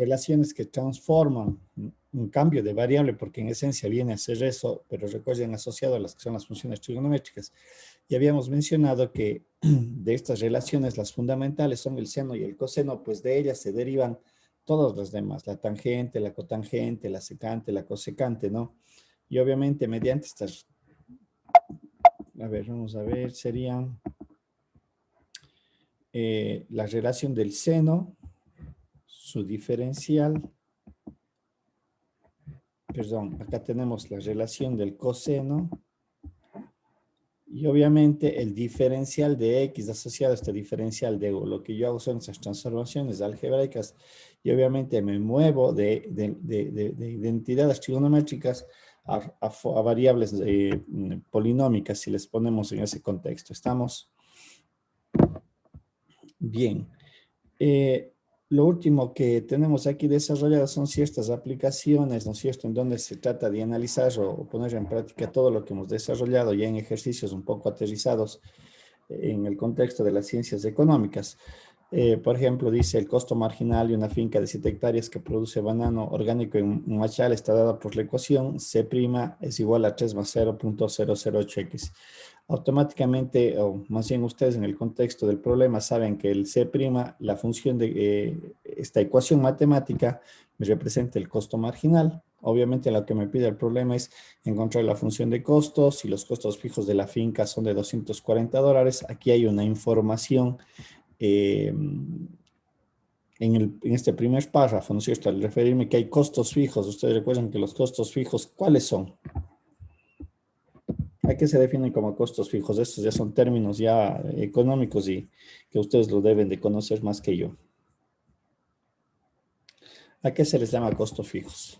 relaciones que transforman un cambio de variable, porque en esencia viene a ser eso, pero recuerden asociado a las que son las funciones trigonométricas. Y habíamos mencionado que de estas relaciones las fundamentales son el seno y el coseno, pues de ellas se derivan todas las demás, la tangente, la cotangente, la secante, la cosecante, ¿no? Y obviamente mediante estas, a ver, vamos a ver, serían la relación del seno, su diferencial, perdón, acá tenemos la relación del coseno y obviamente el diferencial de x asociado a este diferencial de u. Lo que yo hago son esas transformaciones algebraicas y obviamente me muevo de identidades trigonométricas a variables polinómicas, si les ponemos en ese contexto. ¿Estamos? Bien. Lo último que tenemos aquí desarrollado son ciertas aplicaciones, ¿no es cierto?, en donde se trata de analizar o poner en práctica todo lo que hemos desarrollado ya en ejercicios un poco aterrizados en el contexto de las ciencias económicas. Por ejemplo, dice el costo marginal de una finca de 7 hectáreas que produce banano orgánico en Machal está dada por la ecuación C' es igual a 3 más 0.008x. Automáticamente, o más bien ustedes en el contexto del problema saben que el C', la función de esta ecuación matemática, me representa el costo marginal. Obviamente lo que me pide el problema es encontrar la función de costos. Si los costos fijos de la finca son de $240, aquí hay una información en este primer párrafo, ¿no es cierto? Al referirme que hay costos fijos, ustedes recuerdan que los costos fijos, ¿cuáles son? ¿A qué se definen como costos fijos? Estos ya son términos ya económicos y que ustedes lo deben de conocer más que yo. ¿A qué se les llama costos fijos?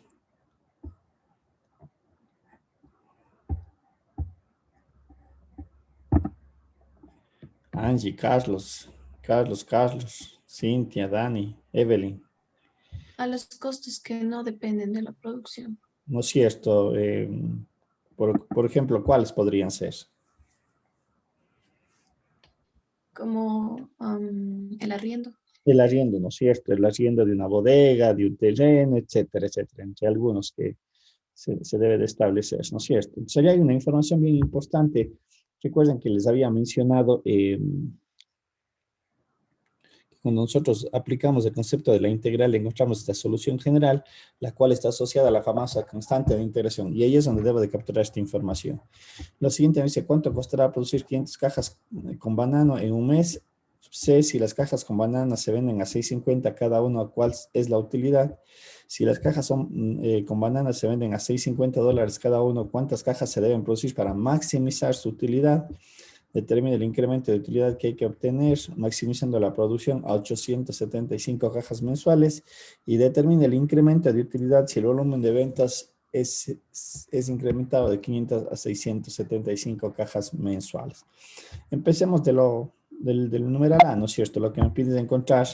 Angie, Carlos, Cintia, Dani, Evelyn. A los costos que no dependen de la producción. No es cierto. Por ejemplo, ¿cuáles podrían ser? Como el arriendo. El arriendo, ¿no es cierto? El arriendo de una bodega, de un terreno, etcétera, etcétera. Entre algunos que se debe de establecer, ¿no es cierto? Entonces, ahí hay una información bien importante. Recuerden que les había mencionado cuando nosotros aplicamos el concepto de la integral, encontramos esta solución general, la cual está asociada a la famosa constante de integración, y ahí es donde debo de capturar esta información. Lo siguiente me dice, ¿cuánto costará producir 500 cajas con banano en un mes? Sé si las cajas con banana se venden a 6.50 cada uno, ¿cuál es la utilidad? Si las cajas con banana se venden a $6.50 cada uno, ¿cuántas cajas se deben producir para maximizar su utilidad? Determine el incremento de utilidad que hay que obtener, maximizando la producción a 875 cajas mensuales, y determine el incremento de utilidad si el volumen de ventas es incrementado de 500 a 675 cajas mensuales. Empecemos del numeral A, ¿no es cierto? Lo que me pide es encontrar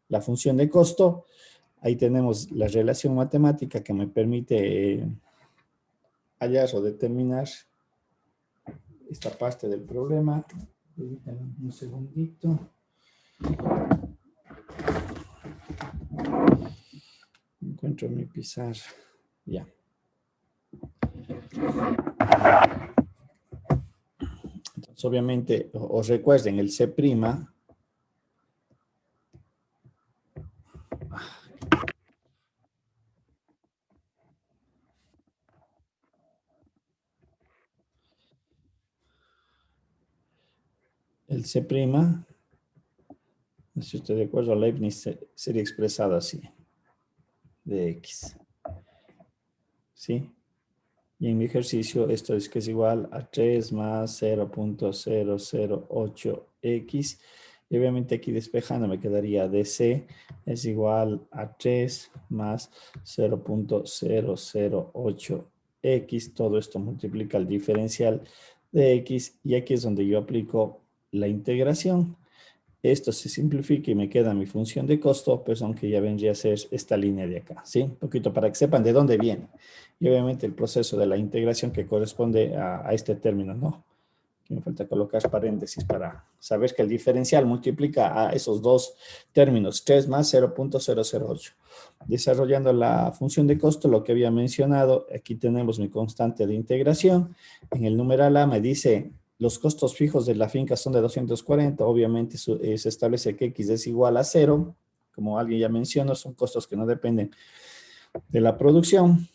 la función de costo. Ahí tenemos la relación matemática que me permite hallar o determinar esta parte del problema. Un segundito. Encuentro mi pizarra. Ya. Entonces, obviamente, os recuerden, el C'. El C', si usted de acuerdo a Leibniz, sería expresado así, de X. ¿Sí? Y en mi ejercicio esto es que es igual a 3 más 0.008x. Y obviamente aquí despejando me quedaría DC es igual a 3 más 0.008x. Todo esto multiplica el diferencial de x y aquí es donde yo aplico la integración. Esto se simplifica y me queda mi función de costo, pues aunque ya vendría a ser esta línea de acá, ¿sí? Un poquito para que sepan de dónde viene. Y obviamente el proceso de la integración que corresponde a este término, ¿no? Aquí me falta colocar paréntesis para saber que el diferencial multiplica a esos dos términos, 3 más 0.008. Desarrollando la función de costo, lo que había mencionado, aquí tenemos mi constante de integración. En el numeral A me dice, los costos fijos de la finca son de 240. Obviamente se establece que X es igual a 0. Como alguien ya mencionó, son costos que no dependen de la producción.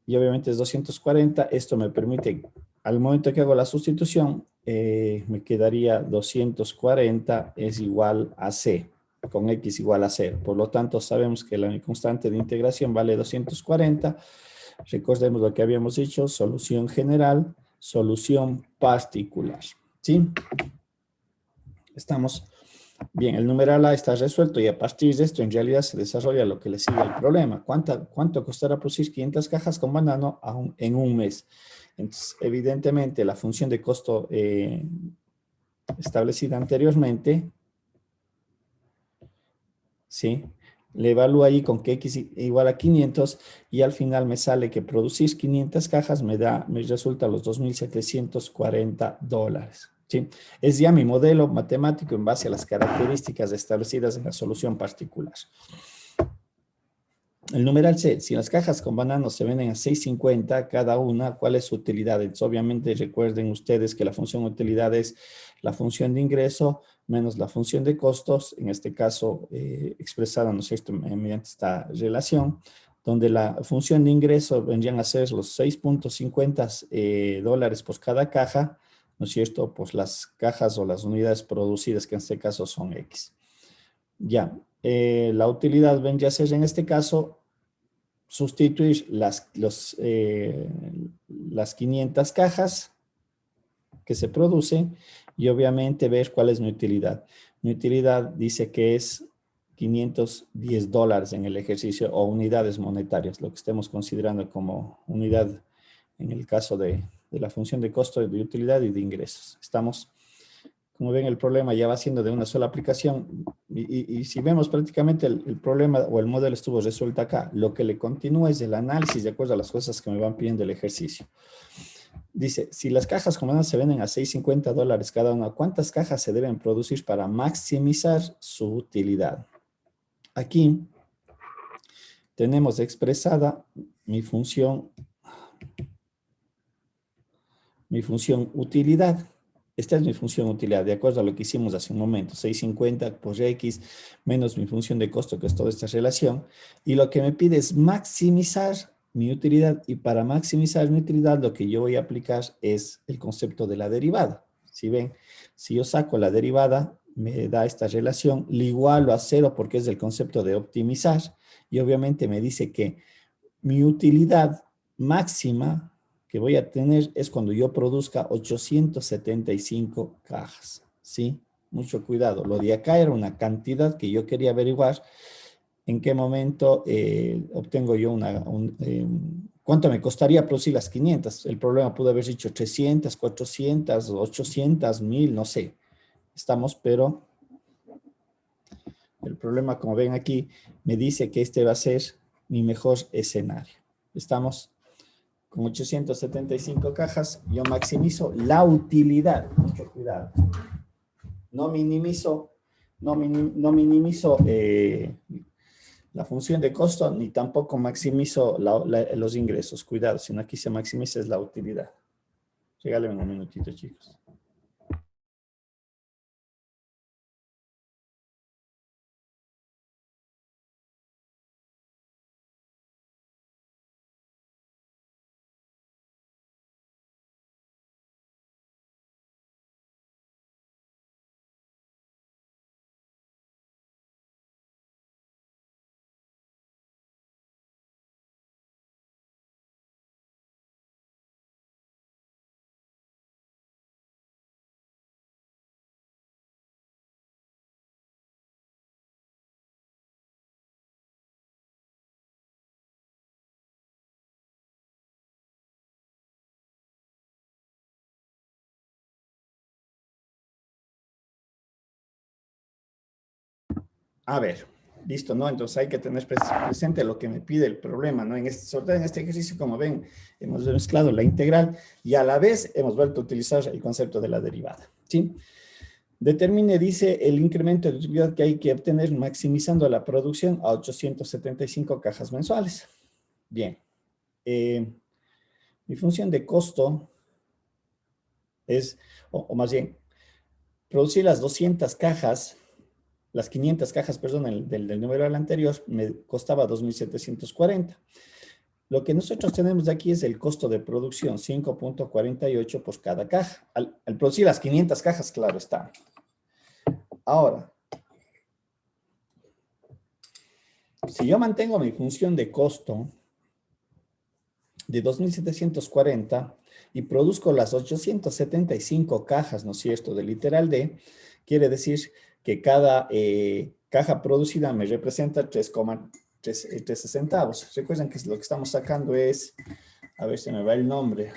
Y obviamente es 240. Esto me permite, al momento que hago la sustitución, me quedaría 240 es igual a C, con X igual a 0. Por lo tanto, sabemos que la constante de integración vale 240. Recordemos lo que habíamos dicho, solución general, solución particular. ¿Sí? Estamos bien, el numeral A está resuelto y a partir de esto en realidad se desarrolla lo que le sigue al problema. ¿Cuánto costará producir 500 cajas con banano en un mes? Entonces, evidentemente, la función de costo establecida anteriormente, ¿sí? Le evalúo ahí con que X igual a 500 y al final me sale que producir 500 cajas me resulta los $2,740. ¿Sí? Es ya mi modelo matemático en base a las características establecidas en la solución particular. El numeral C, si las cajas con bananos se venden a 6.50 cada una, ¿cuál es su utilidad? Entonces, obviamente recuerden ustedes que la función utilidad es la función de ingreso menos la función de costos, en este caso expresada, ¿no es cierto?, mediante esta relación, donde la función de ingreso vendrían a ser los 6.50 dólares por cada caja, ¿no es cierto?, pues las cajas o las unidades producidas, que en este caso son X. Ya, la utilidad vendría a ser en este caso sustituir las 500 cajas que se producen y obviamente ver cuál es mi utilidad. Mi utilidad dice que es 510 dólares en el ejercicio o unidades monetarias, lo que estemos considerando como unidad en el caso de la función de costo, de utilidad y de ingresos. Estamos, como ven, el problema ya va siendo de una sola aplicación y si vemos prácticamente el problema o el modelo estuvo resuelto acá, lo que le continúa es el análisis de acuerdo a las cosas que me van pidiendo el ejercicio. Dice, si las cajas comunes se venden a 6.50 dólares cada una, ¿cuántas cajas se deben producir para maximizar su utilidad? Aquí tenemos expresada mi función utilidad. Esta es mi función utilidad, de acuerdo a lo que hicimos hace un momento, 6.50 por X menos mi función de costo, que es toda esta relación. Y lo que me pide es maximizar mi utilidad. Y para maximizar mi utilidad, lo que yo voy a aplicar es el concepto de la derivada. Si ven, si yo saco la derivada, me da esta relación, le igualo a 0 porque es el concepto de optimizar. Y obviamente me dice que mi utilidad máxima que voy a tener es cuando yo produzca 875 cajas, ¿sí? Mucho cuidado. Lo de acá era una cantidad que yo quería averiguar en qué momento obtengo yo cuánto me costaría producir las 500. El problema pudo haber dicho 300, 400, 800, 1000, no sé. Estamos, pero el problema, como ven aquí, me dice que este va a ser mi mejor escenario. Estamos con 875 cajas, yo maximizo la utilidad, mucho cuidado. No minimizo, no minimizo la función de costo, ni tampoco maximizo los ingresos. Cuidado, sino aquí se maximiza es la utilidad. Regálenme un minutito, chicos. A ver, Listo, ¿no? Entonces hay que tener presente lo que me pide el problema, ¿no? Sobre todo en este ejercicio, como ven, hemos mezclado la integral y a la vez hemos vuelto a utilizar el concepto de la derivada, ¿sí? Determine, dice, el incremento de utilidad que hay que obtener maximizando la producción a 875 cajas mensuales. Bien. Mi función de costo es, o más bien, producir las 200 cajas, las 500 cajas, perdón, del numeral anterior, me costaba 2.740. Lo que nosotros tenemos de aquí es el costo de producción, 5.48 por cada caja. Al producir las 500 cajas, claro está. Ahora, si yo mantengo mi función de costo de 2.740 y produzco las 875 cajas, ¿no es cierto?, de literal D, quiere decir que cada caja producida me representa 3,13 centavos. Recuerden que lo que estamos sacando es, a ver si me va el nombre,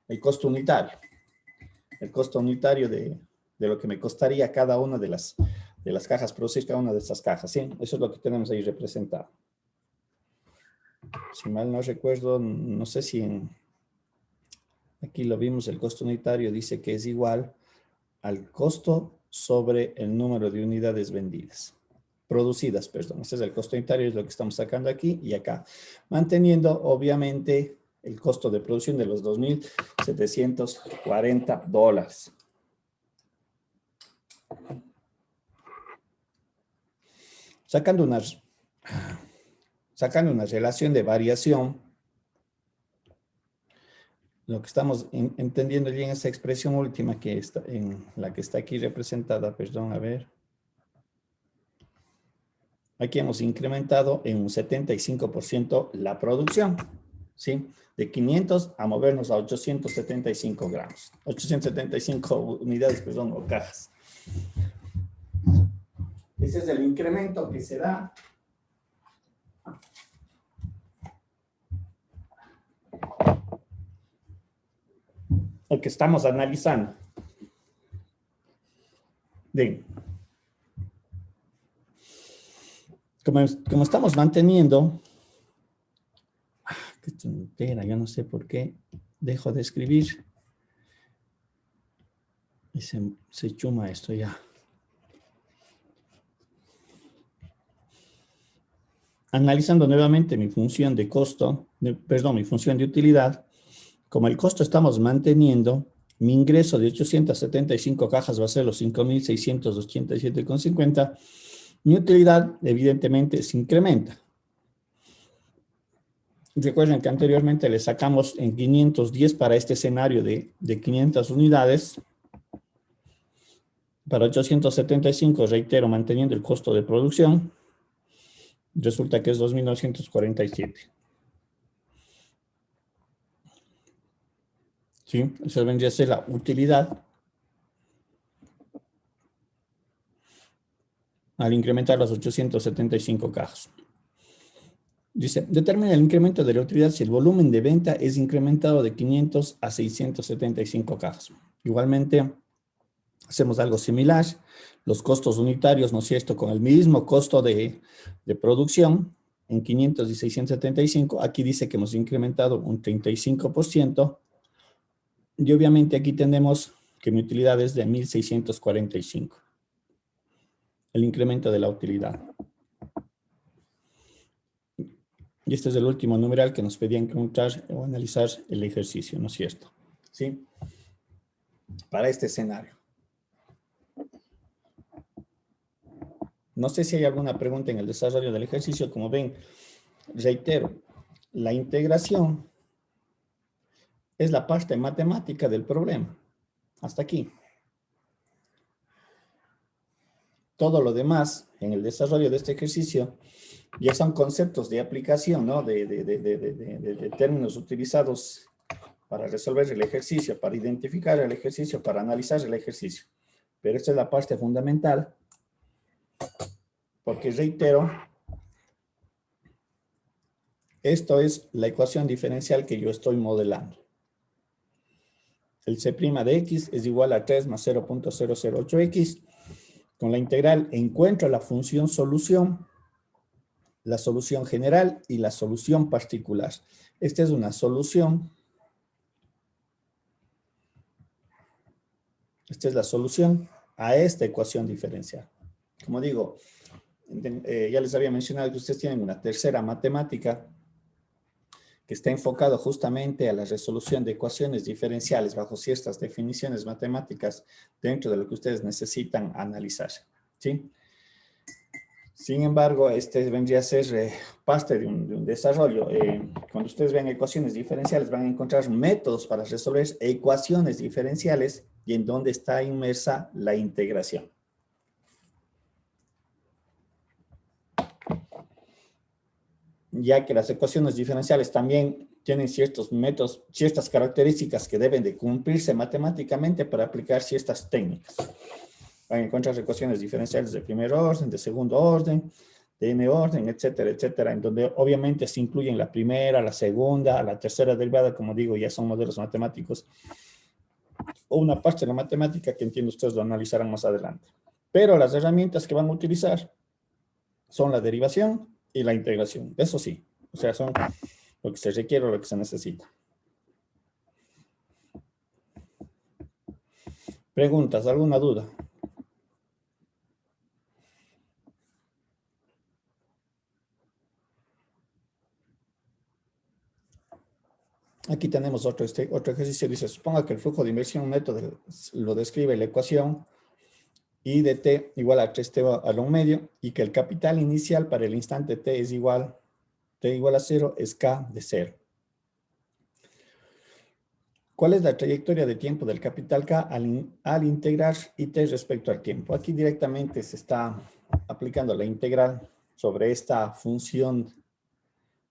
el costo unitario. El costo unitario de lo que me costaría cada una de las cajas, producir cada una de estas cajas, ¿sí? Eso es lo que tenemos ahí representado. Si mal no recuerdo, no sé si aquí lo vimos, el costo unitario dice que es igual al costo sobre el número de unidades vendidas. Producidas, perdón. Este es el costo unitario, es lo que estamos sacando aquí y acá. Manteniendo, obviamente, el costo de producción de los $2.740. Sacando una relación de variación, lo que estamos entendiendo ya en esa expresión última que está, en la que está aquí representada, perdón, a ver. Aquí hemos incrementado en un 75% la producción, ¿sí? De 500 a movernos a 875 gramos. 875 unidades, perdón, o cajas. Ese es el incremento que se da o que estamos analizando. Bien. Como estamos manteniendo, qué tontera, yo no sé por qué dejo de escribir y se chuma esto ya. Analizando nuevamente mi función de costo, mi función de utilidad, como el costo estamos manteniendo, mi ingreso de 875 cajas va a ser los 5.687,50. Mi utilidad, evidentemente, se incrementa. Recuerden que anteriormente le sacamos en 510 para este escenario de 500 unidades. Para 875, reitero, manteniendo el costo de producción, resulta que es 2.947. ¿Sí? Eso vendría a ser la utilidad al incrementar las 875 cajas. Dice, determina el incremento de la utilidad si el volumen de venta es incrementado de 500 a 675 cajas. Igualmente, hacemos algo similar. Los costos unitarios, ¿no es cierto?, con el mismo costo de producción en 500 y 675. Aquí dice que hemos incrementado un 35%. Y obviamente aquí tenemos que mi utilidad es de 1.645. El incremento de la utilidad. Y este es el último numeral que nos pedía encontrar o analizar el ejercicio, ¿no es cierto? ¿Sí? Para este escenario. No sé si hay alguna pregunta en el desarrollo del ejercicio. Como ven, reitero, la integración es la parte matemática del problema. Hasta aquí. Todo lo demás en el desarrollo de este ejercicio ya son conceptos de aplicación, ¿no? De términos utilizados para resolver el ejercicio, para identificar el ejercicio, para analizar el ejercicio. Pero esta es la parte fundamental, porque reitero, esto es la ecuación diferencial que yo estoy modelando. El C' de x es igual a 3 más 0.008x. Con la integral encuentro la función solución, la solución general y la solución particular. Esta es una solución. Esta es la solución a esta ecuación diferencial. Como digo, ya les había mencionado que ustedes tienen una tercera matemática que está enfocado justamente a la resolución de ecuaciones diferenciales bajo ciertas definiciones matemáticas dentro de lo que ustedes necesitan analizar, ¿sí? Sin embargo, este vendría a ser parte de un desarrollo. Cuando ustedes ven ecuaciones diferenciales, van a encontrar métodos para resolver ecuaciones diferenciales y en donde está inmersa la integración. Ya que las ecuaciones diferenciales también tienen ciertos métodos, ciertas características que deben de cumplirse matemáticamente para aplicar ciertas técnicas. Van a encontrar ecuaciones diferenciales de primer orden, de segundo orden, de n orden, etcétera, etcétera, en donde obviamente se incluyen la primera, la segunda, la tercera derivada, como digo, ya son modelos matemáticos, o una parte de la matemática que entiendo ustedes lo analizarán más adelante. Pero las herramientas que van a utilizar son la derivación y la integración. Eso sí, o sea, son lo que se requiere o lo que se necesita. ¿Preguntas? ¿Alguna duda? Aquí tenemos otro ejercicio. Dice, suponga que el flujo de inversión neto lo describe la ecuación I de t igual a 3t a lo medio y que el capital inicial para el instante t es igual, t igual a 0 es k de 0. ¿Cuál es la trayectoria de tiempo del capital K al integrar IT respecto al tiempo? Aquí directamente se está aplicando la integral sobre esta función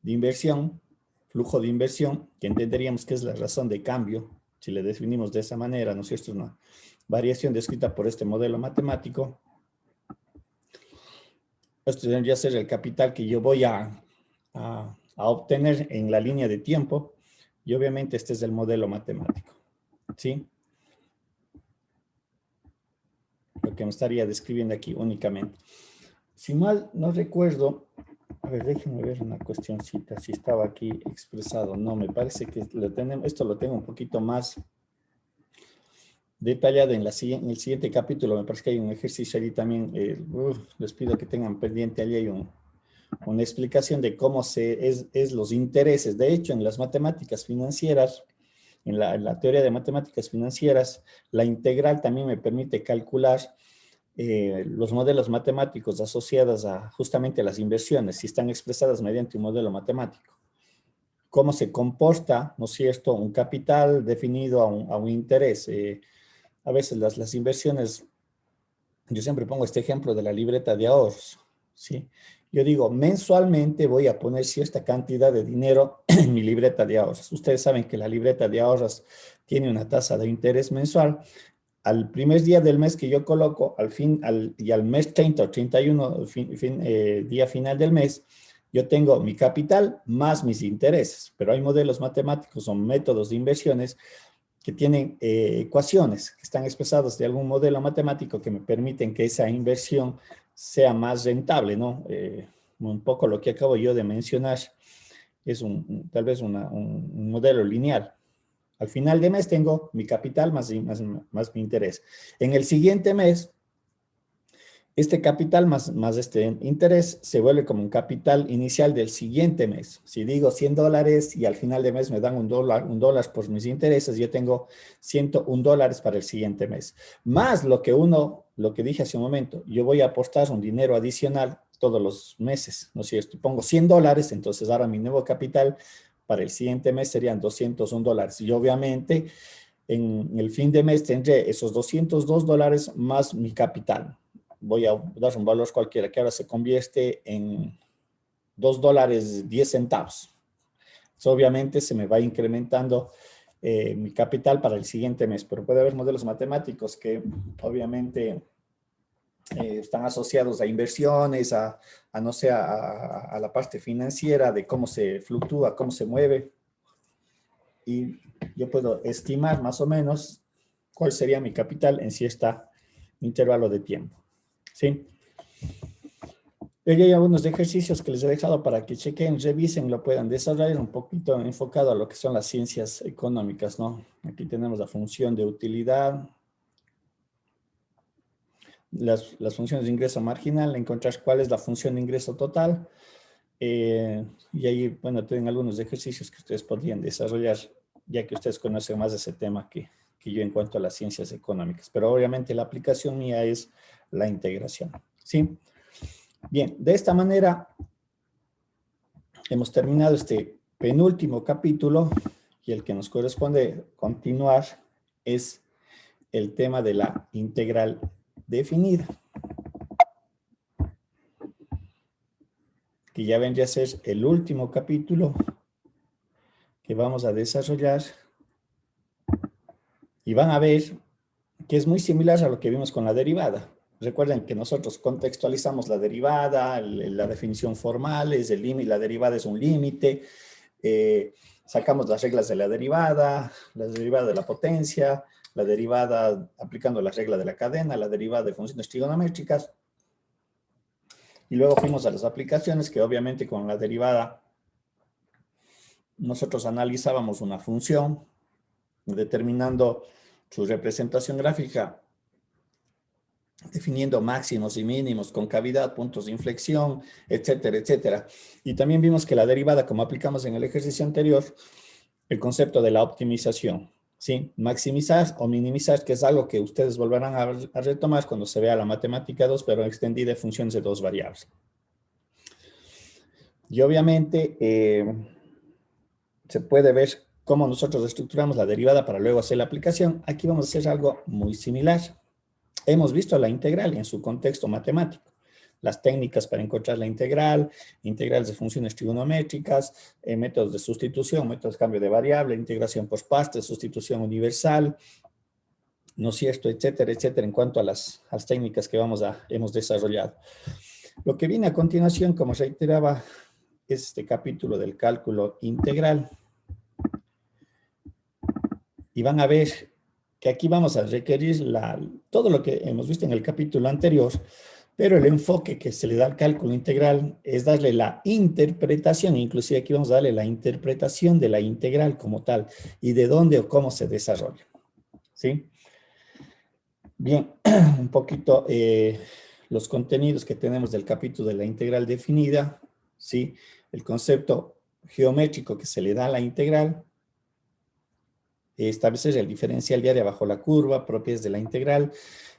de inversión, flujo de inversión, que entenderíamos que es la razón de cambio, si le definimos de esa manera, ¿no es cierto? Es una variación descrita por este modelo matemático. Esto tendría que ser el capital que yo voy a obtener en la línea de tiempo. Y obviamente este es el modelo matemático, ¿sí? Lo que me estaría describiendo aquí únicamente. Si mal no recuerdo, a ver, déjenme ver una cuestioncita, si estaba aquí expresado. No, me parece que esto lo tengo un poquito más detallado en el siguiente capítulo. Me parece que hay un ejercicio allí también. Les pido que tengan pendiente, allí hay una explicación de cómo es los intereses. De hecho, en las matemáticas financieras, en la teoría de matemáticas financieras, la integral también me permite calcular los modelos matemáticos asociados a justamente las inversiones, si están expresadas mediante un modelo matemático. Cómo se comporta, ¿no es cierto?, un capital definido a un interés. A veces las inversiones, yo siempre pongo este ejemplo de la libreta de ahorros, ¿sí? Yo digo, mensualmente voy a poner cierta cantidad de dinero en mi libreta de ahorros. Ustedes saben que la libreta de ahorros tiene una tasa de interés mensual. Al primer día del mes que yo coloco, y al mes 30 o 31, día final del mes, yo tengo mi capital más mis intereses. Pero hay modelos matemáticos, son métodos de inversiones que tienen ecuaciones que están expresadas de algún modelo matemático que me permiten que esa inversión sea más rentable, ¿no? Un poco lo que acabo yo de mencionar es tal vez un modelo lineal. Al final de mes tengo mi capital más mi interés. En el siguiente mes, este capital más este interés se vuelve como un capital inicial del siguiente mes. Si digo $100 y al final de mes me dan un dólar por mis intereses, yo tengo $101 para el siguiente mes. Más lo que dije hace un momento, yo voy a apostar un dinero adicional todos los meses, ¿no es cierto? Pongo $100, entonces ahora mi nuevo capital para el siguiente mes serían $201. Y obviamente en el fin de mes tendré esos $202 más mi capital. Voy a dar un valor cualquiera que ahora se convierte en $2.10. Entonces, obviamente se me va incrementando mi capital para el siguiente mes, pero puede haber modelos matemáticos que obviamente están asociados a inversiones, no sé, a la parte financiera de cómo se fluctúa, cómo se mueve. Y yo puedo estimar más o menos cuál sería mi capital en cierto intervalo de tiempo. ¿sí? Y hay algunos ejercicios que les he dejado para que chequen, revisen, lo puedan desarrollar un poquito enfocado a lo que son las ciencias económicas, ¿no? Aquí tenemos la función de utilidad, las funciones de ingreso marginal, encontrar cuál es la función de ingreso total. Y ahí, bueno, tienen algunos ejercicios que ustedes podrían desarrollar, ya que ustedes conocen más de ese tema que yo en cuanto a las ciencias económicas. Pero obviamente la aplicación mía es la integración, ¿sí? Bien, de esta manera hemos terminado este penúltimo capítulo y el que nos corresponde continuar es el tema de la integral definida, que ya vendría a ser el último capítulo que vamos a desarrollar y van a ver que es muy similar a lo que vimos con la derivada. Recuerden que nosotros contextualizamos la derivada, la definición formal es el límite, la derivada es un límite, sacamos las reglas de la derivada de la potencia, la derivada aplicando las reglas de la cadena, la derivada de funciones trigonométricas, y luego fuimos a las aplicaciones que obviamente con la derivada nosotros analizábamos una función determinando su representación gráfica, definiendo máximos y mínimos, concavidad, puntos de inflexión, etcétera, etcétera. Y también vimos que la derivada, como aplicamos en el ejercicio anterior, el concepto de la optimización, ¿sí? Maximizar o minimizar, que es algo que ustedes volverán a retomar cuando se vea la matemática 2, pero extendida en funciones de dos variables. Y obviamente se puede ver cómo nosotros estructuramos la derivada para luego hacer la aplicación. Aquí vamos a hacer algo muy similar. Hemos visto la integral en su contexto matemático, las técnicas para encontrar la integral, integrales de funciones trigonométricas, métodos de sustitución, métodos de cambio de variable, integración por partes, sustitución universal, ¿no es cierto?, etcétera, etcétera, en cuanto a las técnicas que hemos desarrollado. Lo que viene a continuación, como reiteraba, es este capítulo del cálculo integral. Y van a ver que aquí vamos a requerir todo lo que hemos visto en el capítulo anterior, pero el enfoque que se le da al cálculo integral es darle la interpretación, inclusive aquí vamos a darle la interpretación de la integral como tal, y de dónde o cómo se desarrolla, ¿sí? Bien, un poquito los contenidos que tenemos del capítulo de la integral definida, ¿sí? El concepto geométrico que se le da a la integral, establecer el diferencial de área bajo la curva, propiedades de la integral,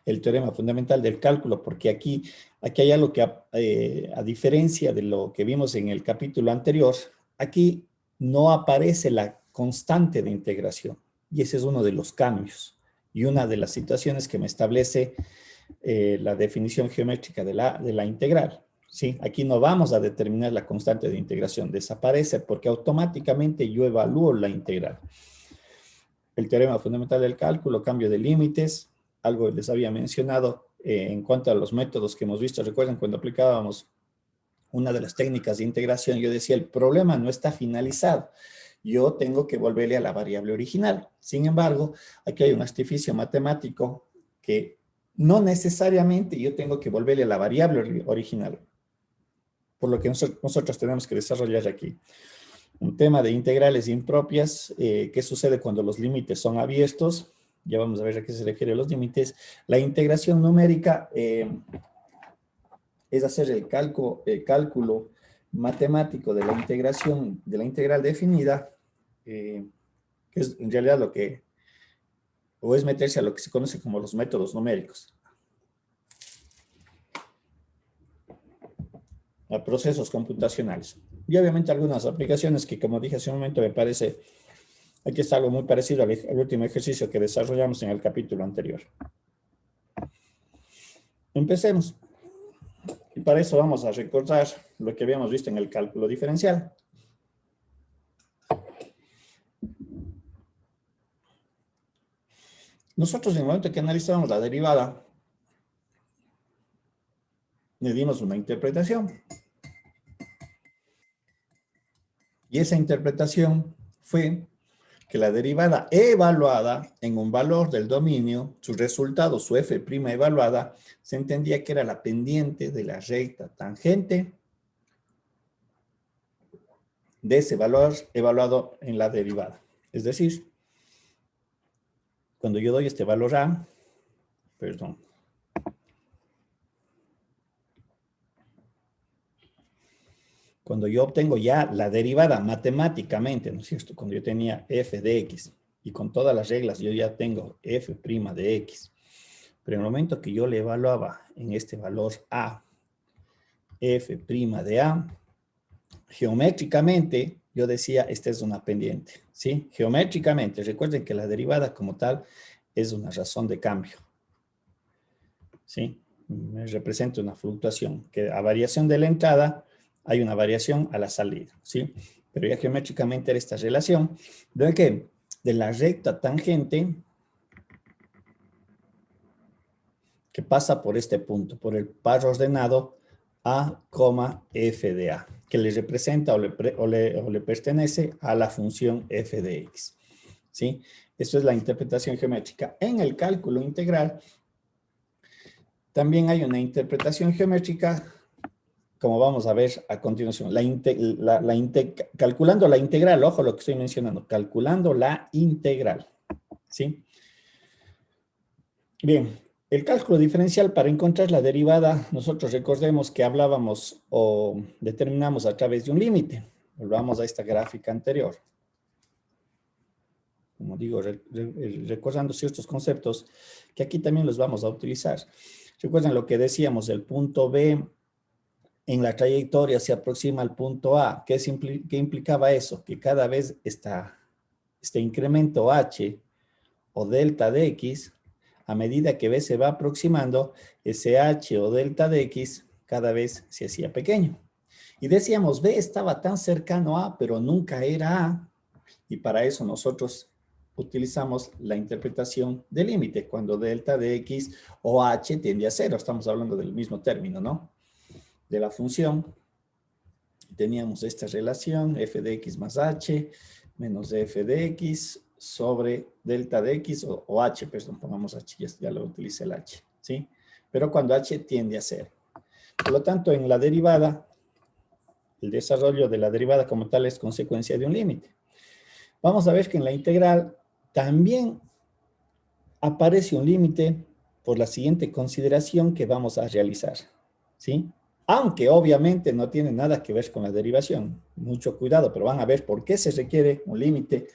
el teorema fundamental del cálculo, porque aquí hay algo que, a diferencia de lo que vimos en el capítulo anterior, aquí no aparece la constante de integración, y ese es uno de los cambios, y una de las situaciones que me establece la definición geométrica de la integral. ¿Sí? Aquí no vamos a determinar la constante de integración, desaparece porque automáticamente yo evalúo la integral. El teorema fundamental del cálculo, cambio de límites, algo les había mencionado en cuanto a los métodos que hemos visto. Recuerden cuando aplicábamos una de las técnicas de integración, yo decía, el problema no está finalizado. Yo tengo que volverle a la variable original. Sin embargo, aquí hay un artificio matemático que no necesariamente yo tengo que volverle a la variable original. Por lo que nosotros tenemos que desarrollar aquí un tema de integrales impropias. ¿Qué sucede cuando los límites son abiertos? Ya vamos a ver a qué se refieren los límites. La integración numérica es hacer el cálculo matemático de la integración, de la integral definida, que es en realidad o es meterse a lo que se conoce como los métodos numéricos, a procesos computacionales. Y obviamente algunas aplicaciones que, como dije hace un momento, me parece, aquí está algo muy parecido al último ejercicio que desarrollamos en el capítulo anterior. Empecemos. Y para eso vamos a recordar lo que habíamos visto en el cálculo diferencial. Nosotros en el momento que analizamos la derivada, le dimos una interpretación. Y esa interpretación fue que la derivada evaluada en un valor del dominio, su resultado, su f' evaluada, se entendía que era la pendiente de la recta tangente de ese valor evaluado en la derivada. Es decir, cuando yo doy este valor a, perdón, cuando yo obtengo ya la derivada matemáticamente, ¿no es cierto? Cuando yo tenía f de x y con todas las reglas yo ya tengo f' de x. Pero en el momento que yo le evaluaba en este valor a, f' de a, geométricamente yo decía, esta es una pendiente, ¿sí? Geométricamente, recuerden que la derivada como tal es una razón de cambio, ¿sí? Me representa una fluctuación, que a variación de la entrada hay una variación a la salida, ¿sí? Pero ya geométricamente era esta relación de que de la recta tangente que pasa por este punto, por el par ordenado a, f de a, que le representa o le pertenece a la función f de x, ¿sí? Esto es la interpretación geométrica. En el cálculo integral también hay una interpretación geométrica, como vamos a ver a continuación. Calculando la integral, ojo lo que estoy mencionando, calculando la integral, ¿sí? Bien, el cálculo diferencial para encontrar la derivada, nosotros recordemos que hablábamos o determinamos a través de un límite. Volvamos a esta gráfica anterior. Como digo, recordando ciertos conceptos que aquí también los vamos a utilizar. Recuerden lo que decíamos, el punto B en la trayectoria se aproxima al punto A. ¿Qué implicaba eso? Que cada vez este incremento H o delta de X, a medida que B se va aproximando, ese H o delta de X cada vez se hacía pequeño. Y decíamos, B estaba tan cercano a, pero nunca era A. Y para eso nosotros utilizamos la interpretación del límite, cuando delta de X o H tiende a cero. Estamos hablando del mismo término, ¿no? De la función. Teníamos esta relación, f de x más h, menos f de x sobre delta de x, o h, perdón, pongamos h, ya lo utilicé el h, ¿sí? Pero cuando h tiende a cero. Por lo tanto, en la derivada, el desarrollo de la derivada como tal es consecuencia de un límite. Vamos a ver que en la integral también aparece un límite por la siguiente consideración que vamos a realizar, ¿sí? Aunque obviamente no tiene nada que ver con la derivación. Mucho cuidado, pero van a ver por qué se requiere un límite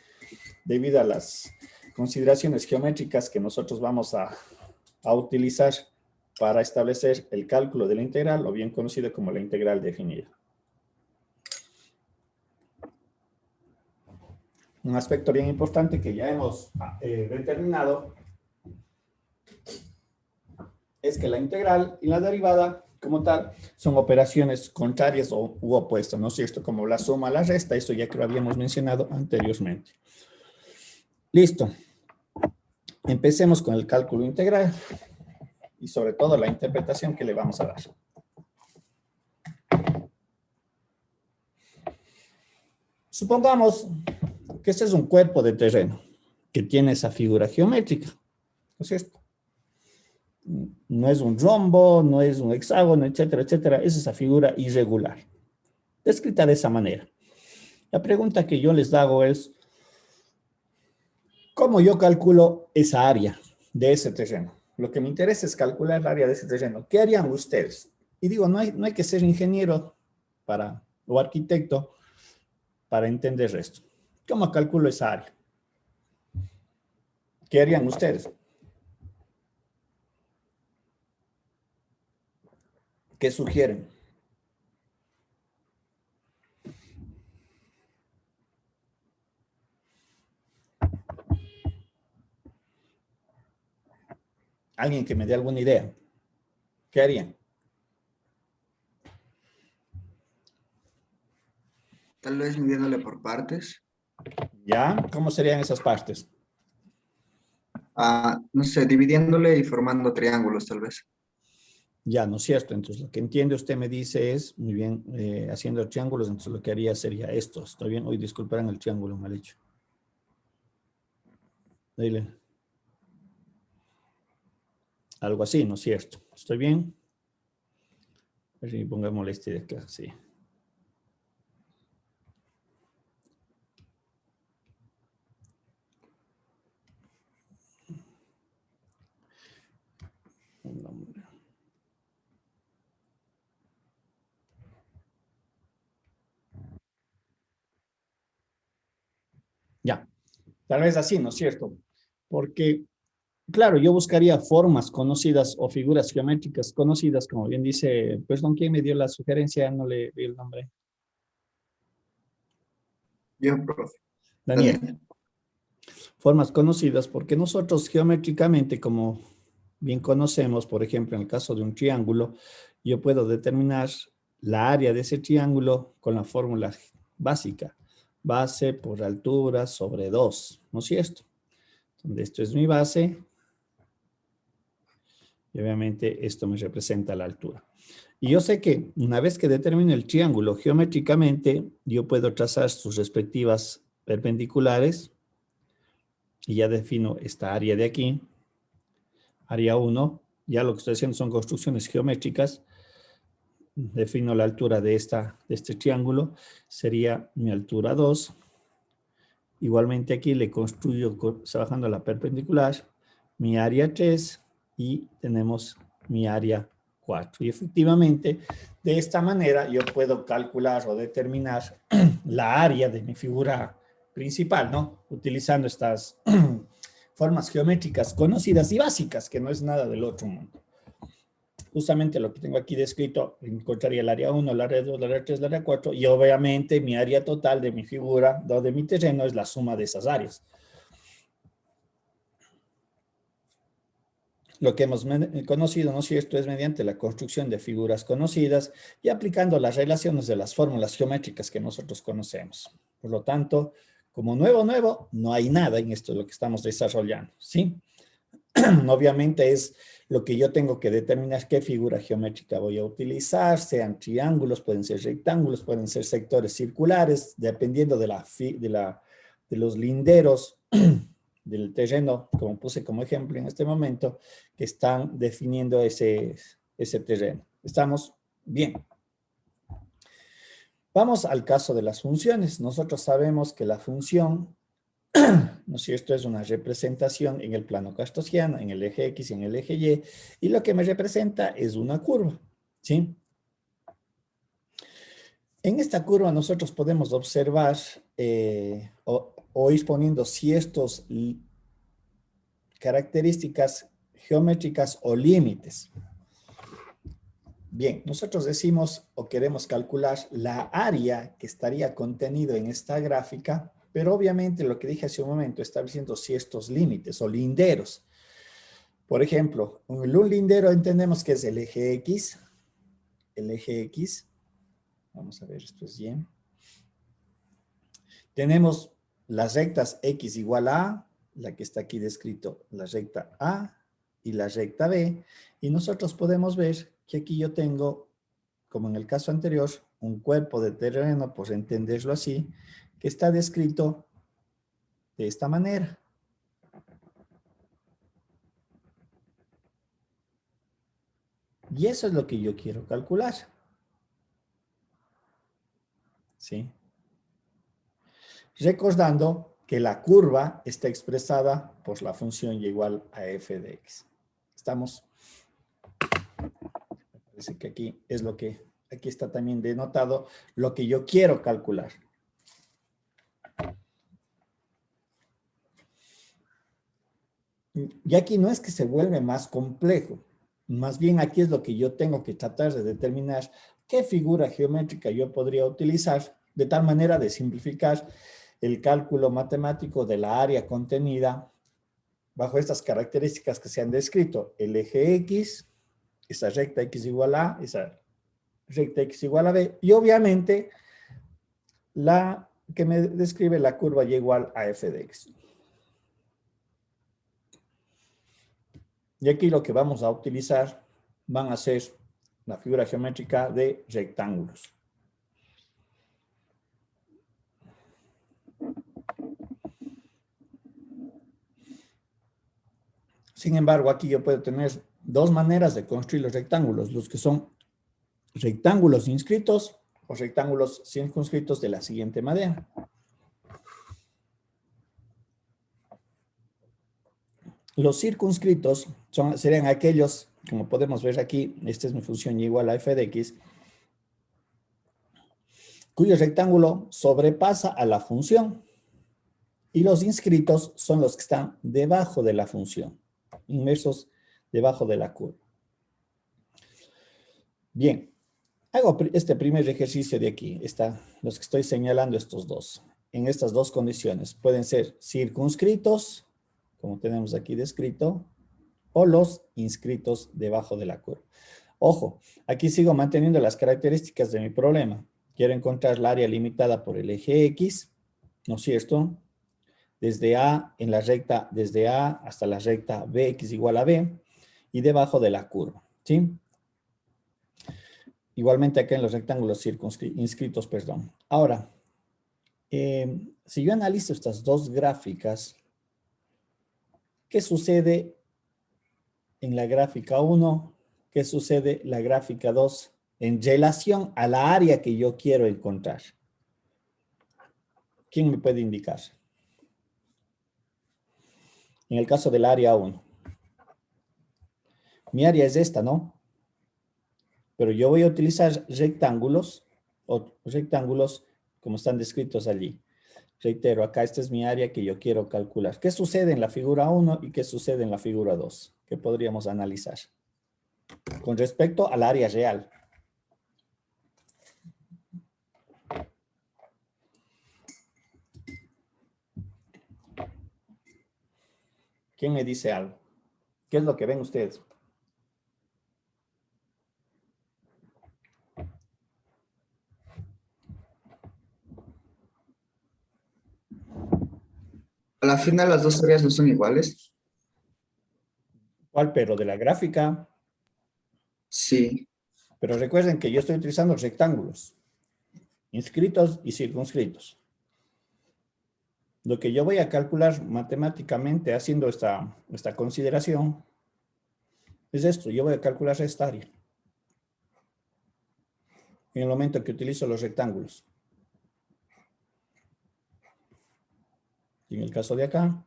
debido a las consideraciones geométricas que nosotros vamos a utilizar para establecer el cálculo de la integral, o bien conocido como la integral definida. Un aspecto bien importante que ya hemos determinado es que la integral y la derivada como tal son operaciones contrarias u opuestas, ¿no es cierto? Como la suma, la resta, eso ya que lo habíamos mencionado anteriormente. Listo. Empecemos con el cálculo integral y sobre todo la interpretación que le vamos a dar. Supongamos que este es un cuerpo de terreno que tiene esa figura geométrica, ¿no es cierto? No es un rombo, no es un hexágono, etcétera, etcétera. Es esa figura irregular, descrita de esa manera. La pregunta que yo les hago es, ¿cómo yo calculo esa área de ese terreno? Lo que me interesa es calcular el área de ese terreno. ¿Qué harían ustedes? Y digo, no hay que ser ingeniero o arquitecto para entender esto. ¿Cómo calculo esa área? ¿Qué harían ustedes? ¿Qué sugieren? Alguien que me dé alguna idea. ¿Qué harían? Tal vez midiéndole por partes. ¿Ya? ¿Cómo serían esas partes? No sé, dividiéndole y formando triángulos, tal vez. Ya, ¿no es cierto? Entonces, lo que entiende usted me dice es, muy bien, haciendo triángulos, entonces lo que haría sería esto. ¿Está bien? Hoy disculparán el triángulo mal hecho. Dile. Algo así, ¿no es cierto? ¿Estoy bien? A ver si pongámosle este de acá, sí. Ya, tal vez así, ¿no es cierto? Porque, claro, yo buscaría formas conocidas o figuras geométricas conocidas, como bien dice, perdón, ¿quién me dio la sugerencia? No le di el nombre. Yo, profe. Daniel. Daniel. Formas conocidas porque nosotros geométricamente, como bien conocemos, por ejemplo, en el caso de un triángulo, yo puedo determinar la área de ese triángulo con la fórmula básica. Base por altura sobre 2, ¿no es cierto? Donde esto es mi base y obviamente esto me representa la altura. Y yo sé que una vez que determino el triángulo geométricamente, yo puedo trazar sus respectivas perpendiculares y ya defino esta área de aquí, área 1, ya lo que estoy haciendo son construcciones geométricas, defino la altura de este triángulo, sería mi altura 2, igualmente aquí le construyo trabajando la perpendicular, mi área 3 y tenemos mi área 4. Y efectivamente, de esta manera yo puedo calcular o determinar la área de mi figura principal, ¿no? Utilizando estas formas geométricas conocidas y básicas, que no es nada del otro mundo. Justamente lo que tengo aquí descrito, encontraría el área 1, el área 2, el área 3, el área 4, y obviamente mi área total de mi figura, o de mi terreno, es la suma de esas áreas. Lo que hemos conocido, ¿no es cierto?, es mediante la construcción de figuras conocidas y aplicando las relaciones de las fórmulas geométricas que nosotros conocemos. Por lo tanto, como nuevo, no hay nada en esto de lo que estamos desarrollando, ¿sí? Obviamente es lo que yo tengo que determinar qué figura geométrica voy a utilizar, sean triángulos, pueden ser rectángulos, pueden ser sectores circulares, dependiendo de los linderos del terreno, como puse como ejemplo en este momento, que están definiendo ese terreno. ¿Estamos bien? Vamos al caso de las funciones. Nosotros sabemos que la función, ¿no es cierto?, es una representación en el plano cartesiano, en el eje X y en el eje Y lo que me representa es una curva, ¿sí? En esta curva nosotros podemos observar o ir poniendo ciertas características geométricas o límites. Bien, nosotros decimos o queremos calcular la área que estaría contenido en esta gráfica, pero obviamente lo que dije hace un momento, estableciendo ciertos límites o linderos. Por ejemplo, un lindero entendemos que es el eje X. El eje X. Vamos a ver, esto es bien. Tenemos las rectas X igual a, la que está aquí descrito, la recta A y la recta B. Y nosotros podemos ver que aquí yo tengo, como en el caso anterior, un cuerpo de terreno, por entenderlo así, que está descrito de esta manera. Y eso es lo que yo quiero calcular. ¿Sí? Recordando que la curva está expresada por la función y igual a f de x. ¿Estamos? Me parece que aquí es lo que, aquí está también denotado lo que yo quiero calcular. Y aquí no es que se vuelve más complejo, más bien aquí es lo que yo tengo que tratar de determinar qué figura geométrica yo podría utilizar de tal manera de simplificar el cálculo matemático de la área contenida bajo estas características que se han descrito. El eje X, esa recta X igual a, esa recta X igual a B, y obviamente la que me describe la curva y igual a f de x. Y aquí lo que vamos a utilizar van a ser la figura geométrica de rectángulos. Sin embargo, aquí yo puedo tener dos maneras de construir los rectángulos, los que son rectángulos inscritos o rectángulos circunscritos de la siguiente manera. Los circunscritos serían aquellos, como podemos ver aquí, esta es mi función y igual a f de x, cuyo rectángulo sobrepasa a la función. Y los inscritos son los que están debajo de la función, inmersos debajo de la curva. Bien, hago este primer ejercicio de aquí, los que estoy señalando estos dos. En estas dos condiciones pueden ser circunscritos, como tenemos aquí descrito, o los inscritos debajo de la curva. Ojo, aquí sigo manteniendo las características de mi problema. Quiero encontrar el área limitada por el eje X, ¿no es cierto? Desde A, en la recta, desde A hasta la recta Bx igual a B, y debajo de la curva, ¿sí? Igualmente acá en los rectángulos inscritos, perdón. Ahora, si yo analizo estas dos gráficas, ¿qué sucede en la gráfica 1? ¿Qué sucede en la gráfica 2? En relación a la área que yo quiero encontrar. ¿Quién me puede indicar? En el caso del área 1. Mi área es esta, ¿no? Pero yo voy a utilizar rectángulos como están descritos allí. Reitero, acá esta es mi área que yo quiero calcular. ¿Qué sucede en la figura 1 y qué sucede en la figura 2? ¿Qué podríamos analizar? Con respecto al área real. ¿Quién me dice algo? ¿Qué es lo que ven ustedes? A la final las dos áreas no son iguales. ¿Cuál? Pero de la gráfica. Sí. Pero recuerden que yo estoy utilizando rectángulos, inscritos y circunscritos. Lo que yo voy a calcular matemáticamente haciendo esta consideración es esto. Yo voy a calcular esta área en el momento que utilizo los rectángulos. Y en el caso de acá,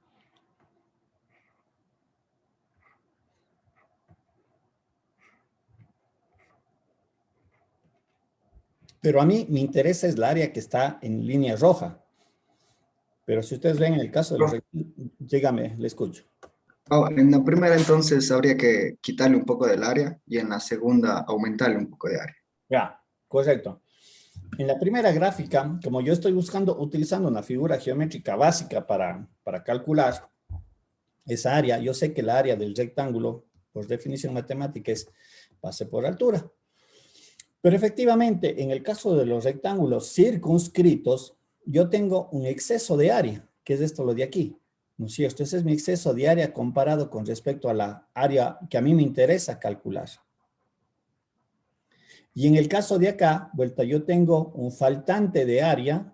pero a mí me interesa es la área que está en línea roja. Pero si ustedes ven en el caso de los rectángulos, dígame, le escucho. Oh, en la primera entonces habría que quitarle un poco del área y en la segunda aumentarle un poco de área. Ya, correcto. En la primera gráfica, como yo estoy utilizando una figura geométrica básica para calcular esa área, yo sé que la área del rectángulo, por definición matemática, es base por altura. Pero efectivamente, en el caso de los rectángulos circunscritos, yo tengo un exceso de área, que es esto lo de aquí, ¿no es cierto? Ese es mi exceso de área comparado con respecto a la área que a mí me interesa calcular. Y en el caso de acá, vuelta, yo tengo un faltante de área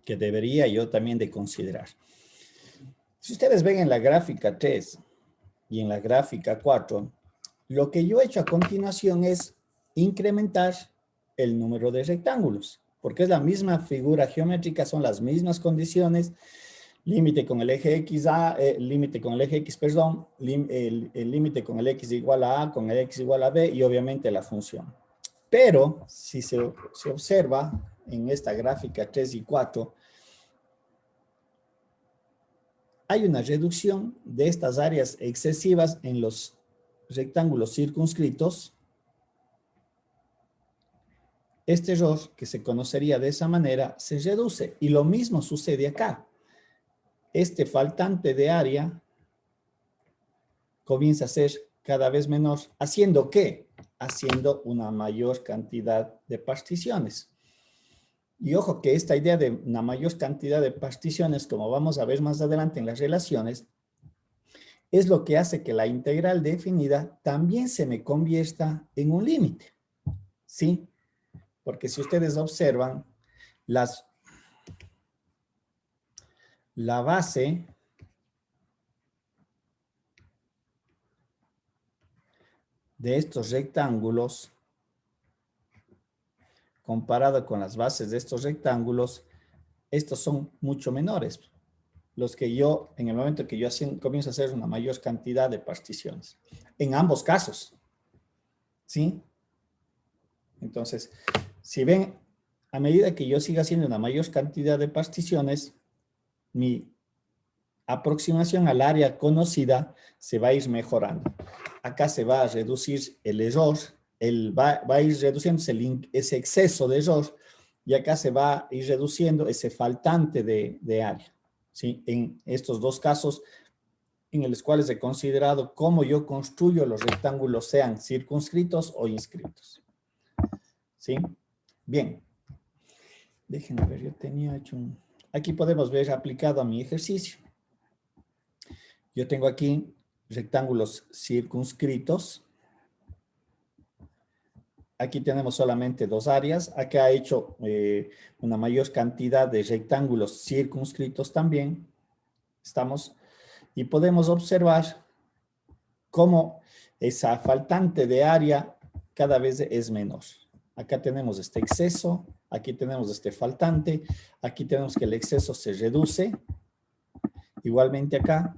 que debería yo también de considerar. Si ustedes ven en la gráfica 3 y en la gráfica 4, lo que yo he hecho a continuación es incrementar el número de rectángulos, porque es la misma figura geométrica, son las mismas condiciones, límite con el eje X, límite con el eje X, perdón, el límite con el X igual a A, con el X igual a B y obviamente la función. Pero si se observa en esta gráfica 3 y 4, hay una reducción de estas áreas excesivas en los rectángulos circunscritos. Este error, que se conocería de esa manera, se reduce. Y lo mismo sucede acá. Este faltante de área comienza a ser cada vez menor. ¿Haciendo qué? Haciendo una mayor cantidad de particiones. Y ojo que esta idea de una mayor cantidad de particiones, como vamos a ver más adelante en las relaciones, es lo que hace que la integral definida también se me convierta en un límite. ¿Sí? Porque si ustedes observan, las la base de estos rectángulos comparado con las bases de estos rectángulos, estos son mucho menores. Los que yo, en el momento que yo comienzo a hacer una mayor cantidad de particiones. En ambos casos. ¿Sí? Entonces, si ven, a medida que yo siga haciendo una mayor cantidad de particiones, mi aproximación al área conocida se va a ir mejorando. Acá se va a reducir el error, va a ir reduciéndose ese exceso de error, y acá se va a ir reduciendo ese faltante de área. ¿Sí? En estos dos casos, en los cuales he considerado cómo yo construyo los rectángulos, sean circunscritos o inscritos. ¿Sí? Bien. Déjenme ver, yo tenía hecho un... Aquí podemos ver aplicado a mi ejercicio. Yo tengo aquí rectángulos circunscritos. Aquí tenemos solamente dos áreas. Acá he hecho una mayor cantidad de rectángulos circunscritos también. Estamos... Y podemos observar cómo esa faltante de área cada vez es menor. Acá tenemos este exceso, aquí tenemos este faltante, aquí tenemos que el exceso se reduce. Igualmente acá,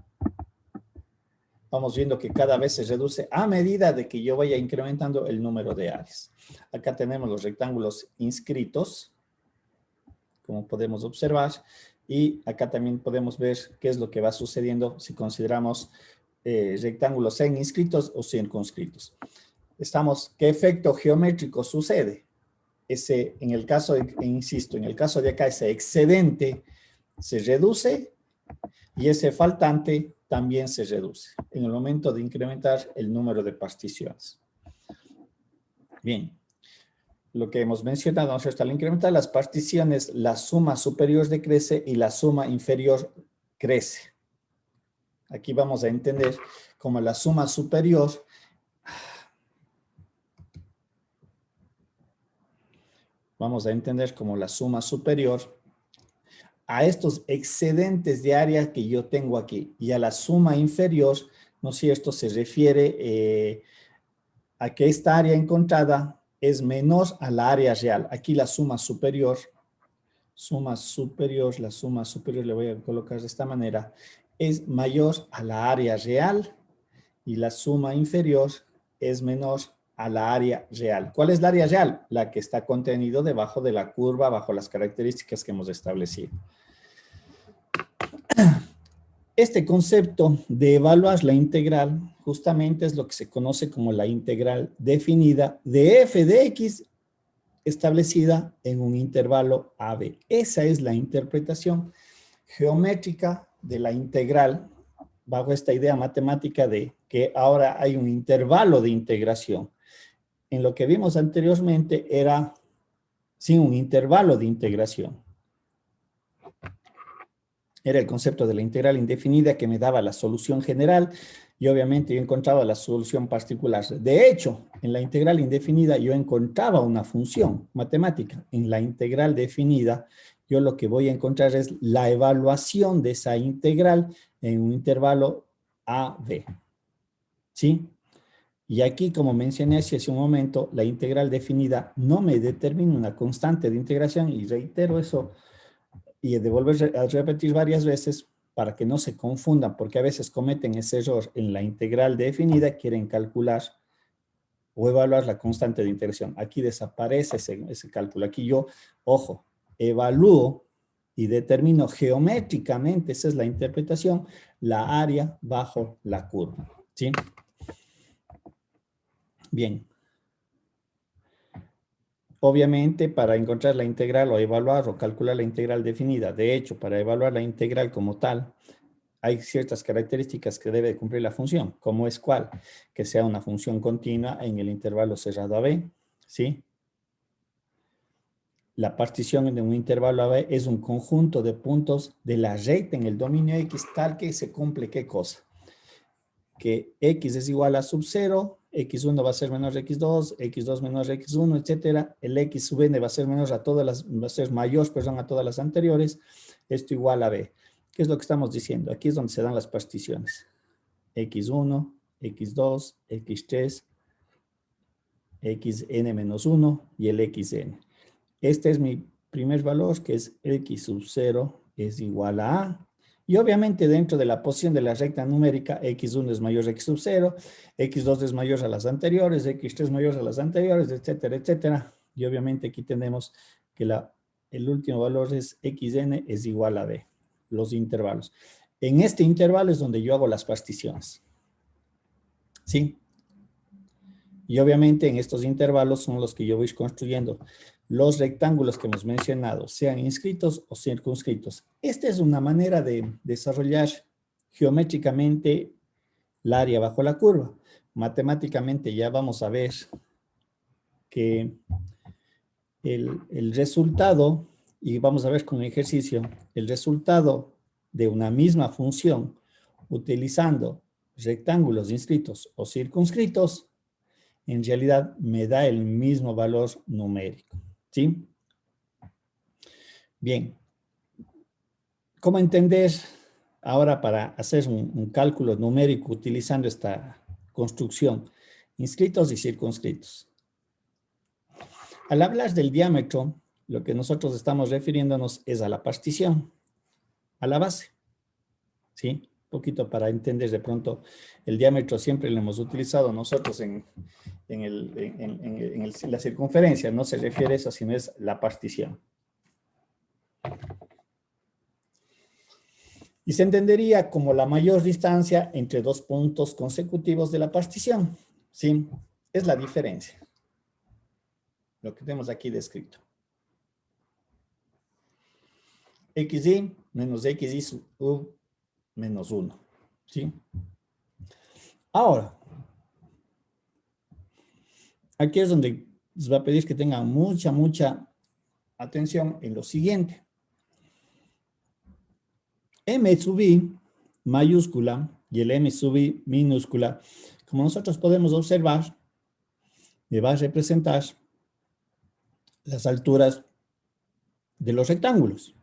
vamos viendo que cada vez se reduce a medida de que yo vaya incrementando el número de áreas. Acá tenemos los rectángulos inscritos, como podemos observar. Y acá también podemos ver qué es lo que va sucediendo si consideramos rectángulos sean inscritos o circunscritos. ¿Qué efecto geométrico sucede? En el caso, insisto, en el caso de acá, ese excedente se reduce y ese faltante también se reduce en el momento de incrementar el número de particiones. Bien. Lo que hemos mencionado, ¿no es cierto? Al incrementar las particiones, la suma superior decrece y la suma inferior crece. Aquí vamos a entender como la suma superior a estos excedentes de área que yo tengo aquí, y a la suma inferior, ¿no es cierto? Se refiere a que esta área encontrada es menor a la área real. Aquí la suma superior, la suma superior le voy a colocar de esta manera, es mayor a la área real, y la suma inferior es menor a la área real. ¿Cuál es la área real? La que está contenido debajo de la curva, bajo las características que hemos establecido. Este concepto de evaluar la integral justamente es lo que se conoce como la integral definida de f de x establecida en un intervalo AB. Esa es la interpretación geométrica de la integral bajo esta idea matemática de que ahora hay un intervalo de integración. En lo que vimos anteriormente era sin un intervalo de integración. Era el concepto de la integral indefinida que me daba la solución general y obviamente yo encontraba la solución particular. De hecho, en la integral indefinida yo encontraba una función matemática. En la integral definida yo lo que voy a encontrar es la evaluación de esa integral en un intervalo AB. ¿Sí? Y aquí, como mencioné hace un momento, la integral definida no me determina una constante de integración, y reitero eso, y de volver a repetir varias veces para que no se confundan, porque a veces cometen ese error en la integral definida, quieren calcular o evaluar la constante de integración. Aquí desaparece ese cálculo. Aquí yo, ojo, evalúo y determino geométricamente, esa es la interpretación, la área bajo la curva. ¿Sí? Bien. Obviamente, para encontrar la integral o evaluar o calcular la integral definida, de hecho, para evaluar la integral como tal, hay ciertas características que debe cumplir la función, como es cuál, que sea una función continua en el intervalo cerrado AB, ¿sí? La partición de un intervalo AB es un conjunto de puntos de la red en el dominio X tal que se cumple ¿qué cosa? Que X es igual a sub 0, X1 va a ser menor a X2, X2 menor a X1, etcétera. El X sub n va a ser menor a todas las, va a ser mayor, perdón, a todas las anteriores. Esto igual a B. ¿Qué es lo que estamos diciendo? Aquí es donde se dan las particiones. X1, X2, X3, Xn-1 y el Xn. Este es mi primer valor, que es X sub 0 es igual a A. Y obviamente dentro de la posición de la recta numérica, X1 es mayor a X sub 0, X2 es mayor a las anteriores, X3 mayor a las anteriores, etcétera, etcétera. Y obviamente aquí tenemos que el último valor es Xn es igual a B, los intervalos. En este intervalo es donde yo hago las particiones. ¿Sí? Y obviamente en estos intervalos son los que yo voy construyendo los rectángulos que hemos mencionado, sean inscritos o circunscritos. Esta es una manera de desarrollar geométricamente el área bajo la curva. Matemáticamente ya vamos a ver que el resultado, y vamos a ver con ejercicio, el resultado de una misma función utilizando rectángulos inscritos o circunscritos, en realidad me da el mismo valor numérico. ¿Sí? Bien. ¿Cómo entender ahora para hacer un cálculo numérico utilizando esta construcción? Inscritos y circunscritos. Al hablar del diámetro, lo que nosotros estamos refiriéndonos es a la partición, a la base. ¿Sí? Un poquito para entender de pronto, el diámetro siempre lo hemos utilizado nosotros en la circunferencia, no se refiere a eso, sino es la partición. Y se entendería como la mayor distancia entre dos puntos consecutivos de la partición. ¿Sí? Es la diferencia. Lo que tenemos aquí descrito. XY menos XY sub U menos 1. ¿Sí? Ahora, aquí es donde les va a pedir que tengan mucha atención en lo siguiente. M sub I mayúscula y el M sub I minúscula, como nosotros podemos observar, me va a representar las alturas de los rectángulos.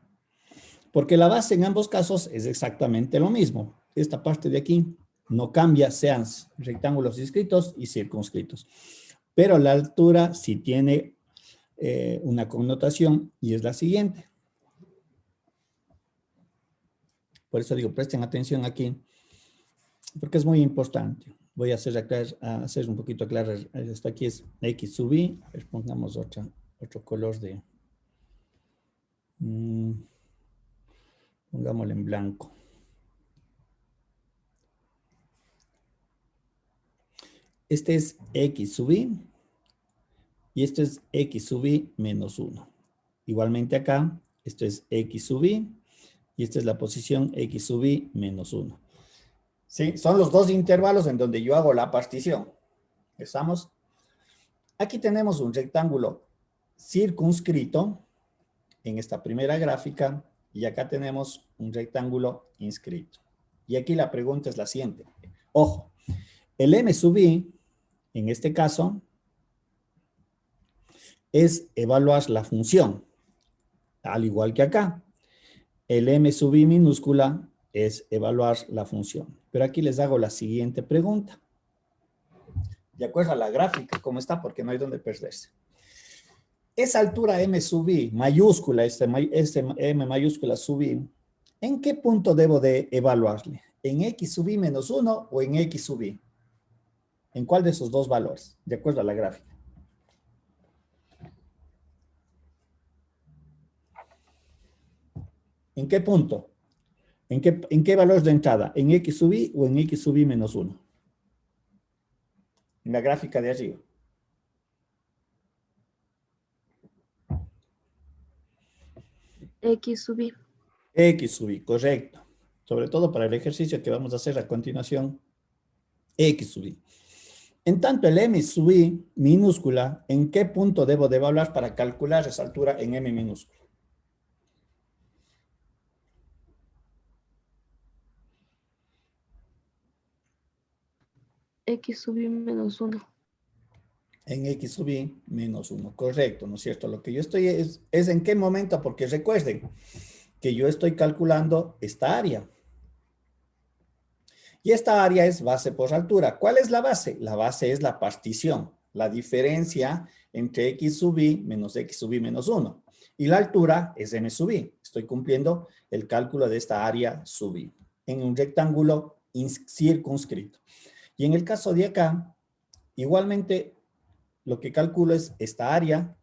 Porque la base en ambos casos es exactamente lo mismo. Esta parte de aquí no cambia, sean rectángulos inscritos y circunscritos. Pero la altura sí tiene una connotación y es la siguiente. Por eso digo, presten atención aquí, porque es muy importante. Voy a hacer un poquito claro. Esto aquí es X sub I. A ver, pongamos otro color de... pongámoslo en blanco. Este es X sub I y este es X sub I menos 1. Igualmente acá, esto es X sub I y esta es la posición X sub I menos 1. ¿Sí? Son los dos intervalos en donde yo hago la partición. ¿Estamos? Aquí tenemos un rectángulo circunscrito en esta primera gráfica y acá tenemos un rectángulo inscrito. Y aquí la pregunta es la siguiente. Ojo, el M sub I, en este caso, es evaluar la función, al igual que acá. El M sub I minúscula es evaluar la función. Pero aquí les hago la siguiente pregunta. De acuerdo a la gráfica, ¿cómo está? Porque no hay donde perderse. Esa altura M sub I mayúscula, este M mayúscula sub I, ¿en qué punto debo de evaluarle? ¿En X sub I menos 1 o en X sub I? ¿En cuál de esos dos valores? De acuerdo a la gráfica. ¿En qué punto? ¿En qué valor de entrada? ¿En X sub I o en X sub I menos 1? En la gráfica de arriba. X sub I. X sub I, correcto. Sobre todo para el ejercicio que vamos a hacer a continuación. X sub I. En tanto, el M sub I minúscula, ¿en qué punto debo de evaluar para calcular esa altura en M minúscula? X sub I menos 1. En X sub I menos 1, correcto, ¿no es cierto? Lo que yo estoy es en qué momento, porque recuerden que yo estoy calculando esta área. Y esta área es base por altura. ¿Cuál es la base? La base es la partición, la diferencia entre x sub i menos x sub i menos 1. Y la altura es m sub i. Estoy cumpliendo el cálculo de esta área sub i en un rectángulo circunscrito. Y en el caso de acá, igualmente lo que calculo es esta área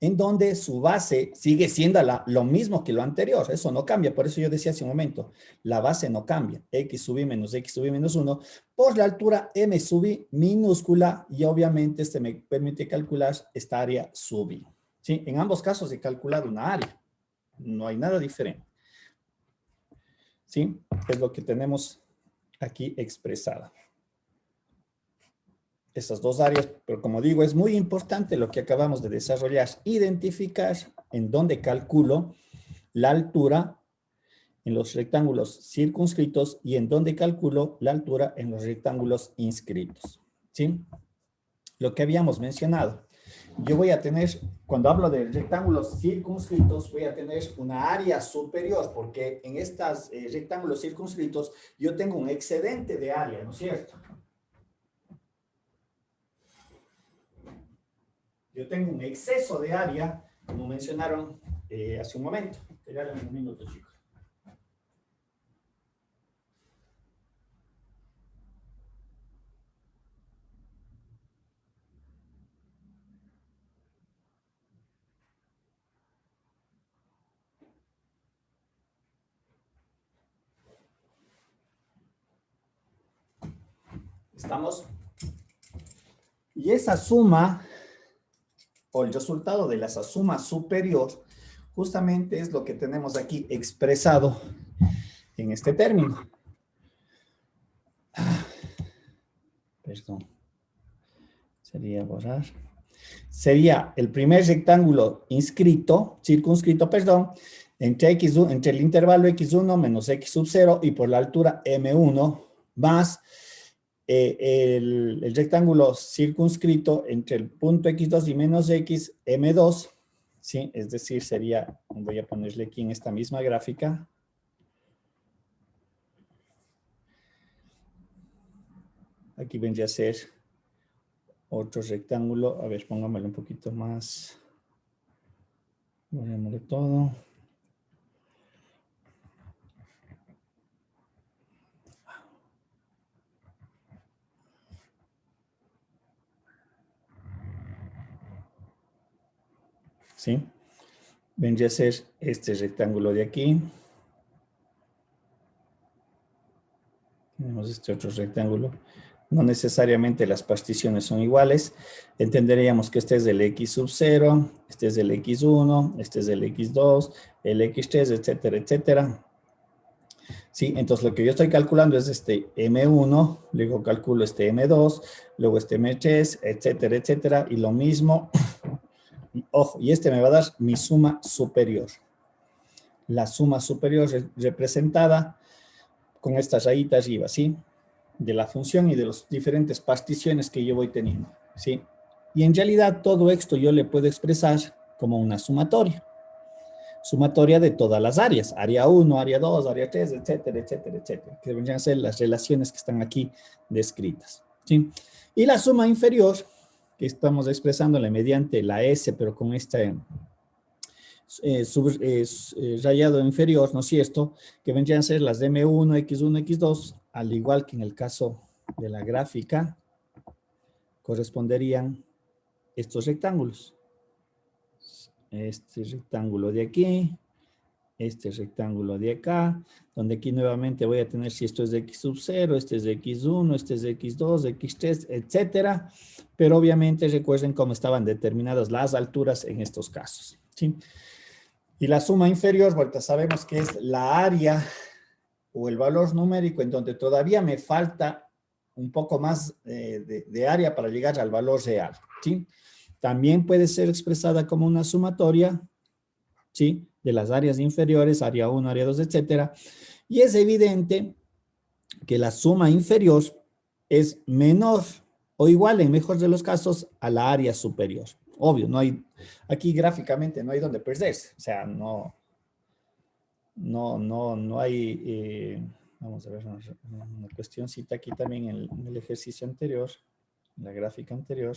en donde su base sigue siendo lo mismo que lo anterior. Eso no cambia. Por eso yo decía hace un momento, la base no cambia. X sub i menos 1 por la altura m sub i minúscula y obviamente este me permite calcular esta área sub i. ¿Sí? En ambos casos he calculado una área. No hay nada diferente. ¿Sí? Es lo que tenemos aquí expresado. Esas dos áreas, pero como digo, es muy importante lo que acabamos de desarrollar, identificar en dónde calculo la altura en los rectángulos circunscritos y en dónde calculo la altura en los rectángulos inscritos. ¿Sí? Lo que habíamos mencionado. Yo voy a tener, cuando hablo de rectángulos circunscritos, voy a tener una área superior, porque en estos rectángulos circunscritos yo tengo un excedente de área, ¿no es cierto? Yo tengo un exceso de área, como mencionaron hace un momento. Espérame un minuto, chicos. ¿Estamos? Y esa suma, o el resultado de esa suma superior, justamente es lo que tenemos aquí expresado en este término. Perdón. Sería borrar. Sería el primer rectángulo circunscrito, entre el intervalo x1 menos x sub 0 y por la altura m1 más el rectángulo circunscrito entre el punto x2 y menos x, m2, ¿sí? Es decir, sería, voy a ponerle aquí en esta misma gráfica. Aquí vendría a ser otro rectángulo. A ver, póngamelo un poquito más. Voy a llamarle todo. ¿Sí? Vendría a ser este rectángulo de aquí. Tenemos este otro rectángulo. No necesariamente las particiones son iguales. Entenderíamos que este es del x sub 0, este es del x1, este es del x2, el x3, etcétera, etcétera. Sí, entonces lo que yo estoy calculando es este m1, luego calculo este m2, luego este m3, etcétera, etcétera. Y lo mismo... Ojo, y este me va a dar mi suma superior. La suma superior representada con estas rayitas arriba, ¿sí? De la función y de las diferentes particiones que yo voy teniendo, ¿sí? Y en realidad todo esto yo le puedo expresar como una sumatoria. Sumatoria de todas las áreas. Área 1, área 2, área 3, etcétera, etcétera, etcétera. Que vendrían a ser las relaciones que están aquí descritas, ¿sí? Y la suma inferior... que estamos expresándola mediante la S, pero con este rayado inferior, ¿no es cierto? Que vendrían a ser las de M1, X1, X2, al igual que en el caso de la gráfica, corresponderían estos rectángulos. Este rectángulo de aquí, este rectángulo de acá, donde aquí nuevamente voy a tener si esto es de x sub 0, este es de x1, este es de x2, x3, etcétera. Pero obviamente recuerden cómo estaban determinadas las alturas en estos casos, ¿sí? Y la suma inferior, ahorita sabemos que es la área o el valor numérico en donde todavía me falta un poco más de área para llegar al valor real, ¿sí? También puede ser expresada como una sumatoria, ¿sí? De las áreas inferiores, área 1, área 2, etcétera. Y es evidente que la suma inferior es menor o igual, en mejor de los casos, a la área superior. Obvio, no hay, aquí gráficamente no hay donde perderse. O sea, no no hay, vamos a ver una cuestioncita aquí también en el ejercicio anterior, en la gráfica anterior.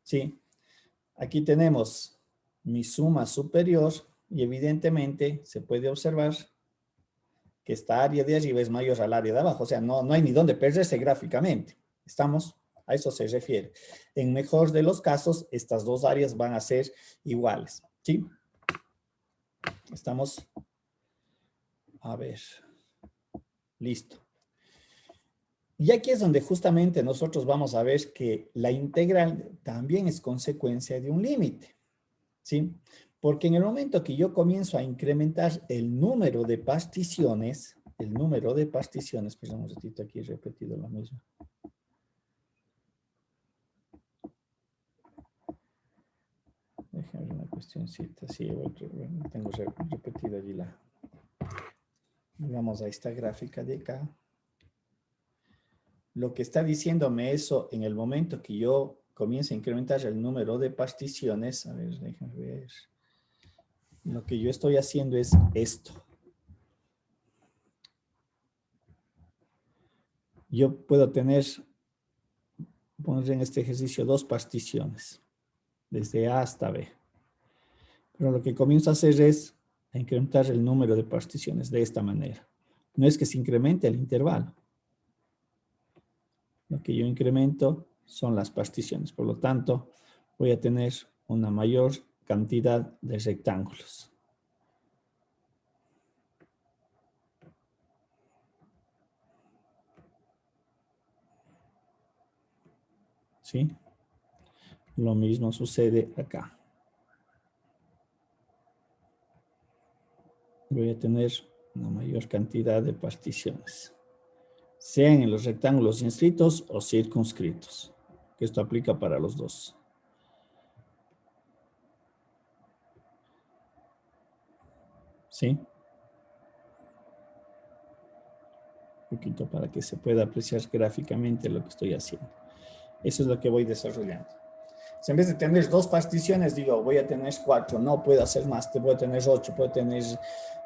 Sí, aquí tenemos mi suma superior y evidentemente se puede observar que esta área de arriba es mayor al área de abajo. O sea, no hay ni dónde perderse gráficamente. ¿Estamos? A eso se refiere. En mejor de los casos, estas dos áreas van a ser iguales. ¿Sí? Estamos. A ver. Listo. Y aquí es donde justamente nosotros vamos a ver que la integral también es consecuencia de un límite. ¿Sí? Porque en el momento que yo comienzo a incrementar el número de particiones, perdón un ratito, aquí he repetido lo mismo. Déjame ver una cuestioncita, sí, tengo repetido allí la... Vamos a esta gráfica de acá. Lo que está diciéndome eso en el momento que yo comience a incrementar el número de particiones, a ver, déjame ver. Lo que yo estoy haciendo es esto. Yo puedo tener, poner en este ejercicio dos particiones, desde A hasta B. Pero lo que comienzo a hacer es incrementar el número de particiones de esta manera. No es que se incremente el intervalo. Lo que yo incremento son las particiones. Por lo tanto, voy a tener una mayor cantidad de rectángulos. ¿Sí? Lo mismo sucede acá. Voy a tener una mayor cantidad de particiones, sean en los rectángulos inscritos o circunscritos, que esto aplica para los dos. ¿Sí? Un poquito para que se pueda apreciar gráficamente lo que estoy haciendo. Eso es lo que voy desarrollando. Si en vez de tener dos particiones, digo, voy a tener 4, no puedo hacer más, puedo tener 8, puedo tener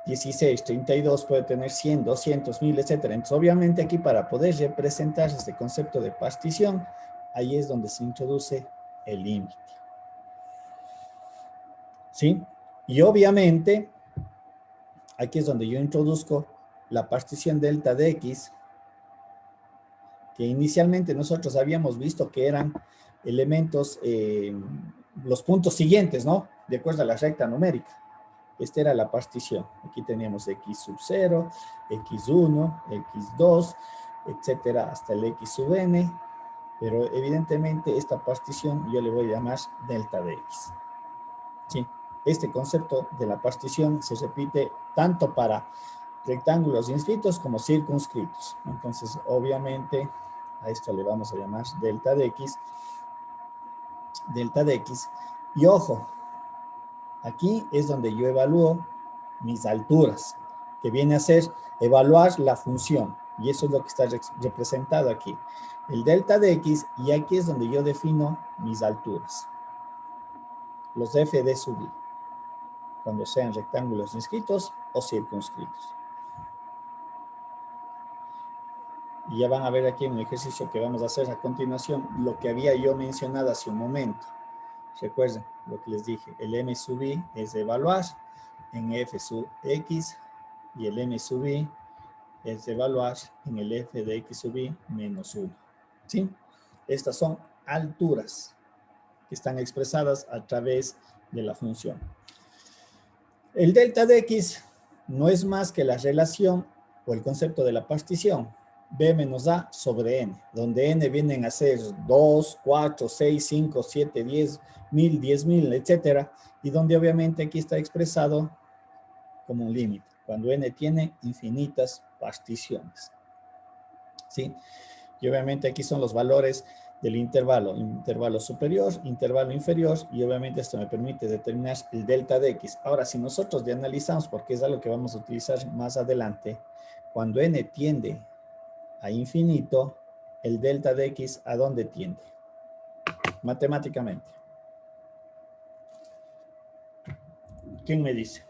16, 32, puedo tener 100, 200, 1000, etc. Entonces, obviamente aquí para poder representar este concepto de partición, ahí es donde se introduce el límite. ¿Sí? Y obviamente, aquí es donde yo introduzco la partición delta de x, que inicialmente nosotros habíamos visto que eran elementos, los puntos siguientes, ¿no? De acuerdo a la recta numérica. Esta era la partición. Aquí teníamos x sub 0, x1, x2, etcétera, hasta el x sub n. Pero evidentemente esta partición yo le voy a llamar delta de x. ¿Sí? Este concepto de la partición se repite tanto para rectángulos inscritos como circunscritos. Entonces, obviamente, a esto le vamos a llamar delta de x. Delta de x. Y ojo, aquí es donde yo evalúo mis alturas, que viene a ser evaluar la función. Y eso es lo que está representado aquí. El delta de x, y aquí es donde yo defino mis alturas. Los f de sub i, cuando sean rectángulos inscritos o circunscritos. Y ya van a ver aquí en el ejercicio que vamos a hacer a continuación lo que había yo mencionado hace un momento. Recuerden lo que les dije, el m sub i es de evaluar en f sub x y el m sub i es de evaluar en el f de x sub i menos 1. ¿Sí? Estas son alturas que están expresadas a través de la función. El delta de x no es más que la relación o el concepto de la partición b menos a sobre n, donde n vienen a ser 2, 4, 6, 5, 7, 10, 1000, 10.000, etcétera, y donde obviamente aquí está expresado como un límite, cuando n tiene infinitas particiones. ¿Sí? Y obviamente aquí son los valores del intervalo superior, intervalo inferior, y obviamente esto me permite determinar el delta de x. Ahora, si nosotros le analizamos, porque es algo que vamos a utilizar más adelante, cuando n tiende a infinito, el delta de x, ¿a dónde tiende? Matemáticamente. ¿Quién me dice?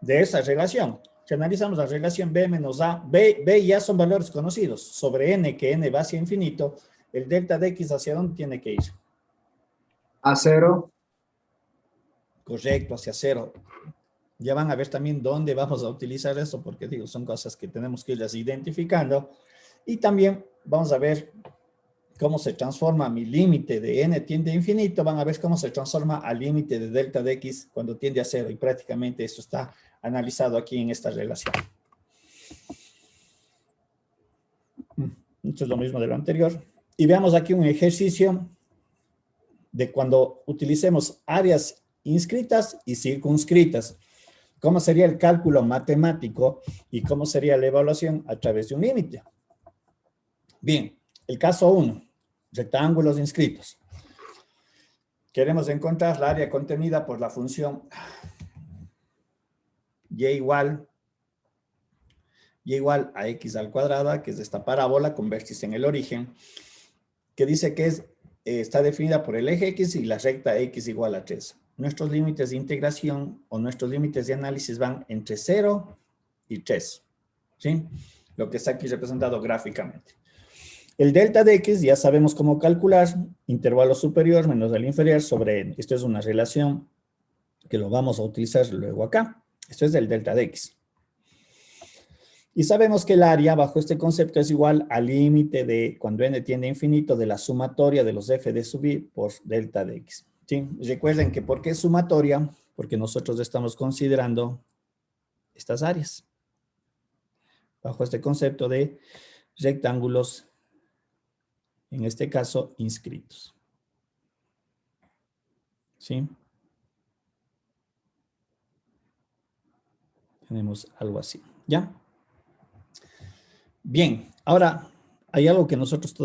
de esa relación. Si analizamos la relación B menos A, B y A son valores conocidos. Sobre N, que N va hacia infinito, el delta de X hacia dónde tiene que ir. A 0. Correcto, hacia 0. Ya van a ver también dónde vamos a utilizar eso, porque digo, son cosas que tenemos que irlas identificando. Y también vamos a ver cómo se transforma mi límite de N tiende a infinito. Van a ver cómo se transforma al límite de delta de X cuando tiende a 0. Y prácticamente eso está analizado aquí en esta relación. Esto es lo mismo de lo anterior. Y veamos aquí un ejercicio de cuando utilicemos áreas inscritas y circunscritas. ¿Cómo sería el cálculo matemático y cómo sería la evaluación a través de un límite? Bien, el caso 1, rectángulos inscritos. Queremos encontrar la área contenida por la función y igual a x al cuadrado, que es esta parábola con vértice en el origen, que dice que está definida por el eje x y la recta x igual a 3. Nuestros límites de integración o nuestros límites de análisis van entre 0 y 3, ¿sí? Lo que está aquí representado gráficamente. El delta de x ya sabemos cómo calcular, intervalo superior menos el inferior sobre n. Esto es una relación que lo vamos a utilizar luego acá. Esto es el delta de x. Y sabemos que el área bajo este concepto es igual al límite de, cuando n tiende a infinito, de la sumatoria de los f de sub i por delta de x. ¿Sí? Recuerden que ¿por qué es sumatoria? Porque nosotros estamos considerando estas áreas bajo este concepto de rectángulos, en este caso, inscritos. ¿Sí? Tenemos algo así. ¿Ya? Bien, ahora hay algo que nosotros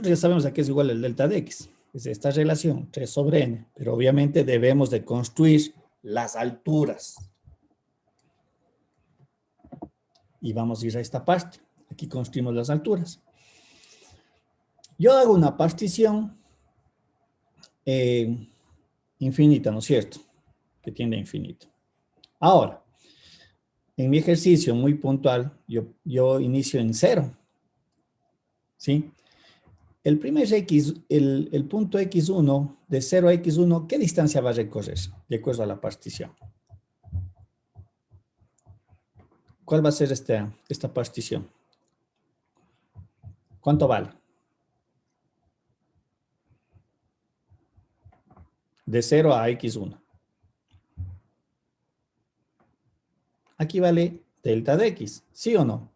ya sabemos a qué es igual el delta de x. Es esta relación, 3 sobre n, pero obviamente debemos de construir las alturas. Y vamos a ir a esta parte. Aquí construimos las alturas. Yo hago una partición infinita, ¿no es cierto? Que tiende a infinito. Ahora, en mi ejercicio muy puntual, yo inicio en 0. ¿Sí? El primer x, el punto x1, de 0 a x1, ¿qué distancia va a recorrer? De acuerdo a la partición. ¿Cuál va a ser esta partición? ¿Cuánto vale? De 0 a x1. Aquí vale delta de x, ¿sí o no?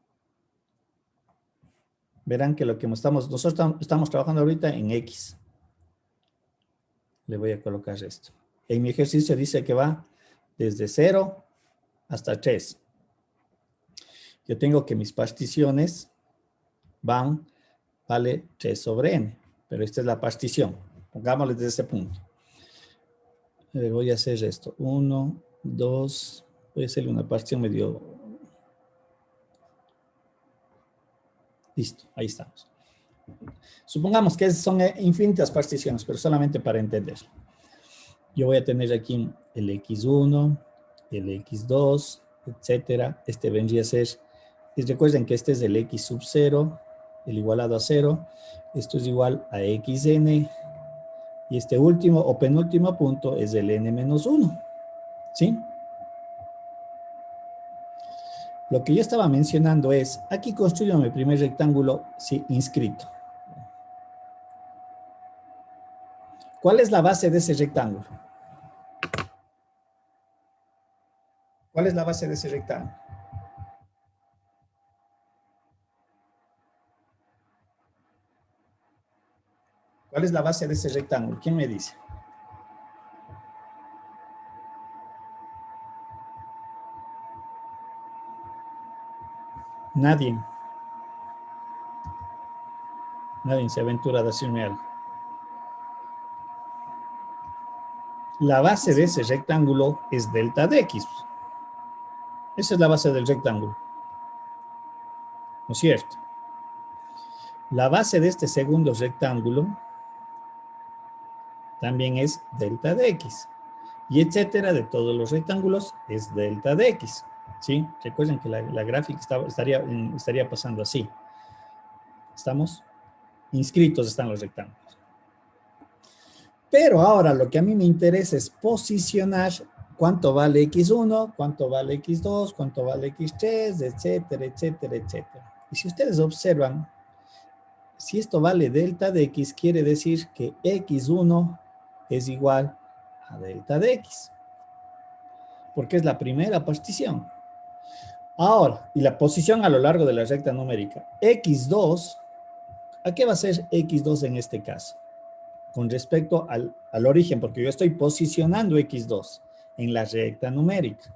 Verán que nosotros estamos trabajando ahorita en x. Le voy a colocar esto. En mi ejercicio dice que va desde 0 hasta 3. Yo tengo que mis particiones vale 3 sobre n. Pero esta es la partición. Pongámosle desde ese punto. Voy a hacer esto. 1, 2. Voy a hacerle una partición medio. Listo, ahí estamos. Supongamos que son infinitas particiones, pero solamente para entender. Yo voy a tener aquí el x1, el x2, etcétera. Este vendría a ser, y recuerden que este es el x sub 0, el igualado a 0. Esto es igual a xn. Y este último o penúltimo punto es el n menos 1. ¿Sí? Lo que yo estaba mencionando es, aquí construyo mi primer rectángulo inscrito. ¿Cuál es la base de ese rectángulo? ¿Cuál es la base de ese rectángulo? ¿Cuál es la base de ese rectángulo? ¿Quién me dice? Nadie. Nadie se aventura a decirme algo. La base de ese rectángulo es delta de x. Esa es la base del rectángulo. ¿No es cierto? La base de este segundo rectángulo también es delta de x. Y etcétera, de todos los rectángulos es delta de x. ¿Sí? Recuerden que la gráfica estaría pasando así. ¿Estamos? Inscritos están los rectángulos. Pero ahora lo que a mí me interesa es posicionar cuánto vale X1, cuánto vale X2, cuánto vale X3, etcétera, etcétera, etcétera. Y si ustedes observan, si esto vale delta de X, quiere decir que X1 es igual a delta de X, porque es la primera partición. Ahora, y la posición a lo largo de la recta numérica, X2, ¿a qué va a ser X2 en este caso? Con respecto al origen, porque yo estoy posicionando X2 en la recta numérica.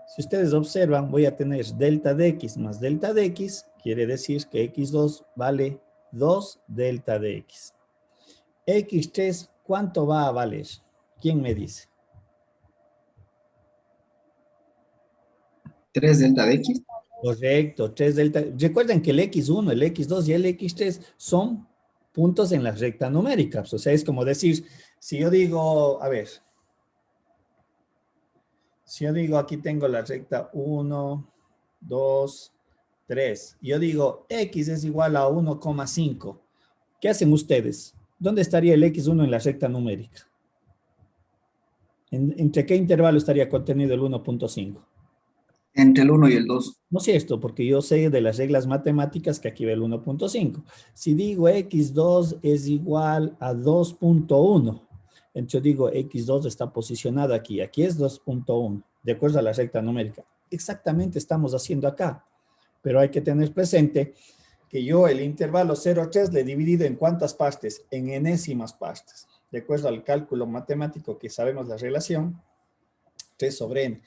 Si ustedes observan, voy a tener delta de X más delta de X, quiere decir que X2 vale 2 delta de X. X3, ¿cuánto va a valer? ¿Quién me dice? 3 delta de X. Correcto, 3 delta. Recuerden que el X1, el X2 y el X3 son puntos en la recta numérica. O sea, es como decir, si yo digo, a ver, si yo digo aquí tengo la recta 1, 2, 3, y yo digo X es igual a 1,5. ¿Qué hacen ustedes? ¿Dónde estaría el X1 en la recta numérica? ¿Entre qué intervalo estaría contenido el 1,5? Entre el 1 y el 2. No es esto, porque yo sé de las reglas matemáticas que aquí ve el 1,5. Si digo X2 es igual a 2,1, entonces yo digo X2 está posicionado aquí. Aquí es 2,1, de acuerdo a la recta numérica. Exactamente estamos haciendo acá. Pero hay que tener presente que yo el intervalo 0 a 3 le he dividido en ¿cuántas partes? En enésimas partes. De acuerdo al cálculo matemático que sabemos la relación, 3 sobre n.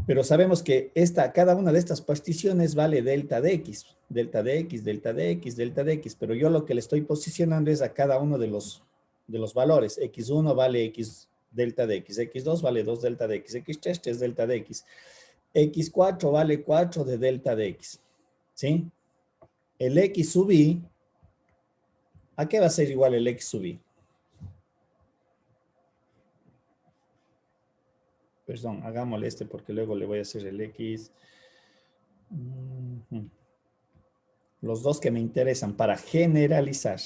Pero sabemos que cada una de estas particiones vale delta de x, delta de x, delta de x, delta de x, pero yo lo que le estoy posicionando es a cada uno de los valores. X1 vale x delta de x, X2 vale 2 delta de x, X3 3 delta de x, X4 vale 4 de delta de x, ¿sí? El x sub i, ¿a qué va a ser igual el x sub i? Perdón, hagámosle porque luego le voy a hacer el X. Los dos que me interesan para generalizar.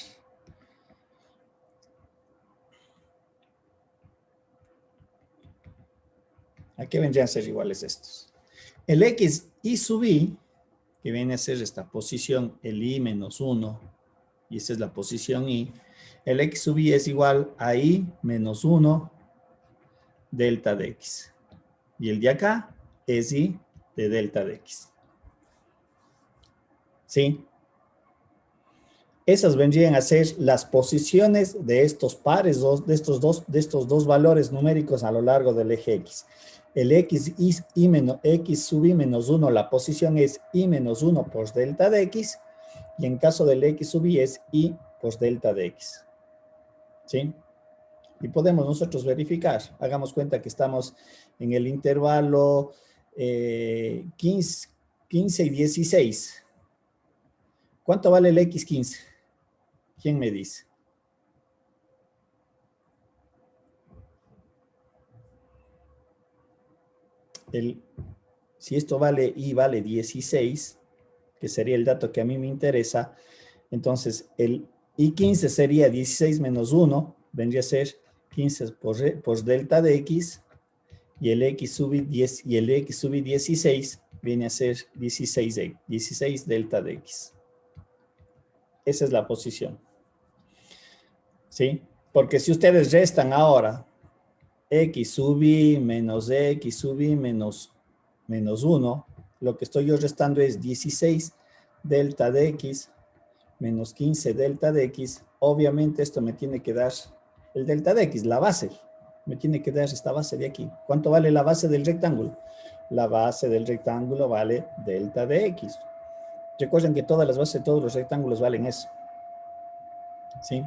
¿A qué vendrían a ser iguales estos? El X y sub i, que viene a ser esta posición, el i menos 1, y esta es la posición i. El X sub i es igual a i menos 1 delta de x. Y el de acá es i de delta de x. ¿Sí? Esas vendrían a ser las posiciones de estos pares, de estos dos valores numéricos a lo largo del eje X. El X sub i menos 1, la posición es i menos 1 por delta de X, y en caso del X sub i es i por delta de X. ¿Sí? Y podemos nosotros verificar. Hagamos cuenta que estamos en el intervalo 15 y 16. ¿Cuánto vale el X15? ¿Quién me dice? Si esto vale y vale 16, que sería el dato que a mí me interesa, entonces el I15 sería 16 menos 1, vendría a ser 15 por delta de X, y el X sub i 10, y el X sub i 16 viene a ser 16 delta de X. Esa es la posición. ¿Sí? Porque si ustedes restan ahora X sub i menos X sub i menos 1, lo que estoy yo restando es 16 delta de X menos 15 delta de X. Obviamente esto me tiene que dar el delta de X, la base. Me tiene que dar esta base de aquí. ¿Cuánto vale la base del rectángulo? La base del rectángulo vale delta de X. Recuerden que todas las bases de todos los rectángulos valen eso. ¿Sí?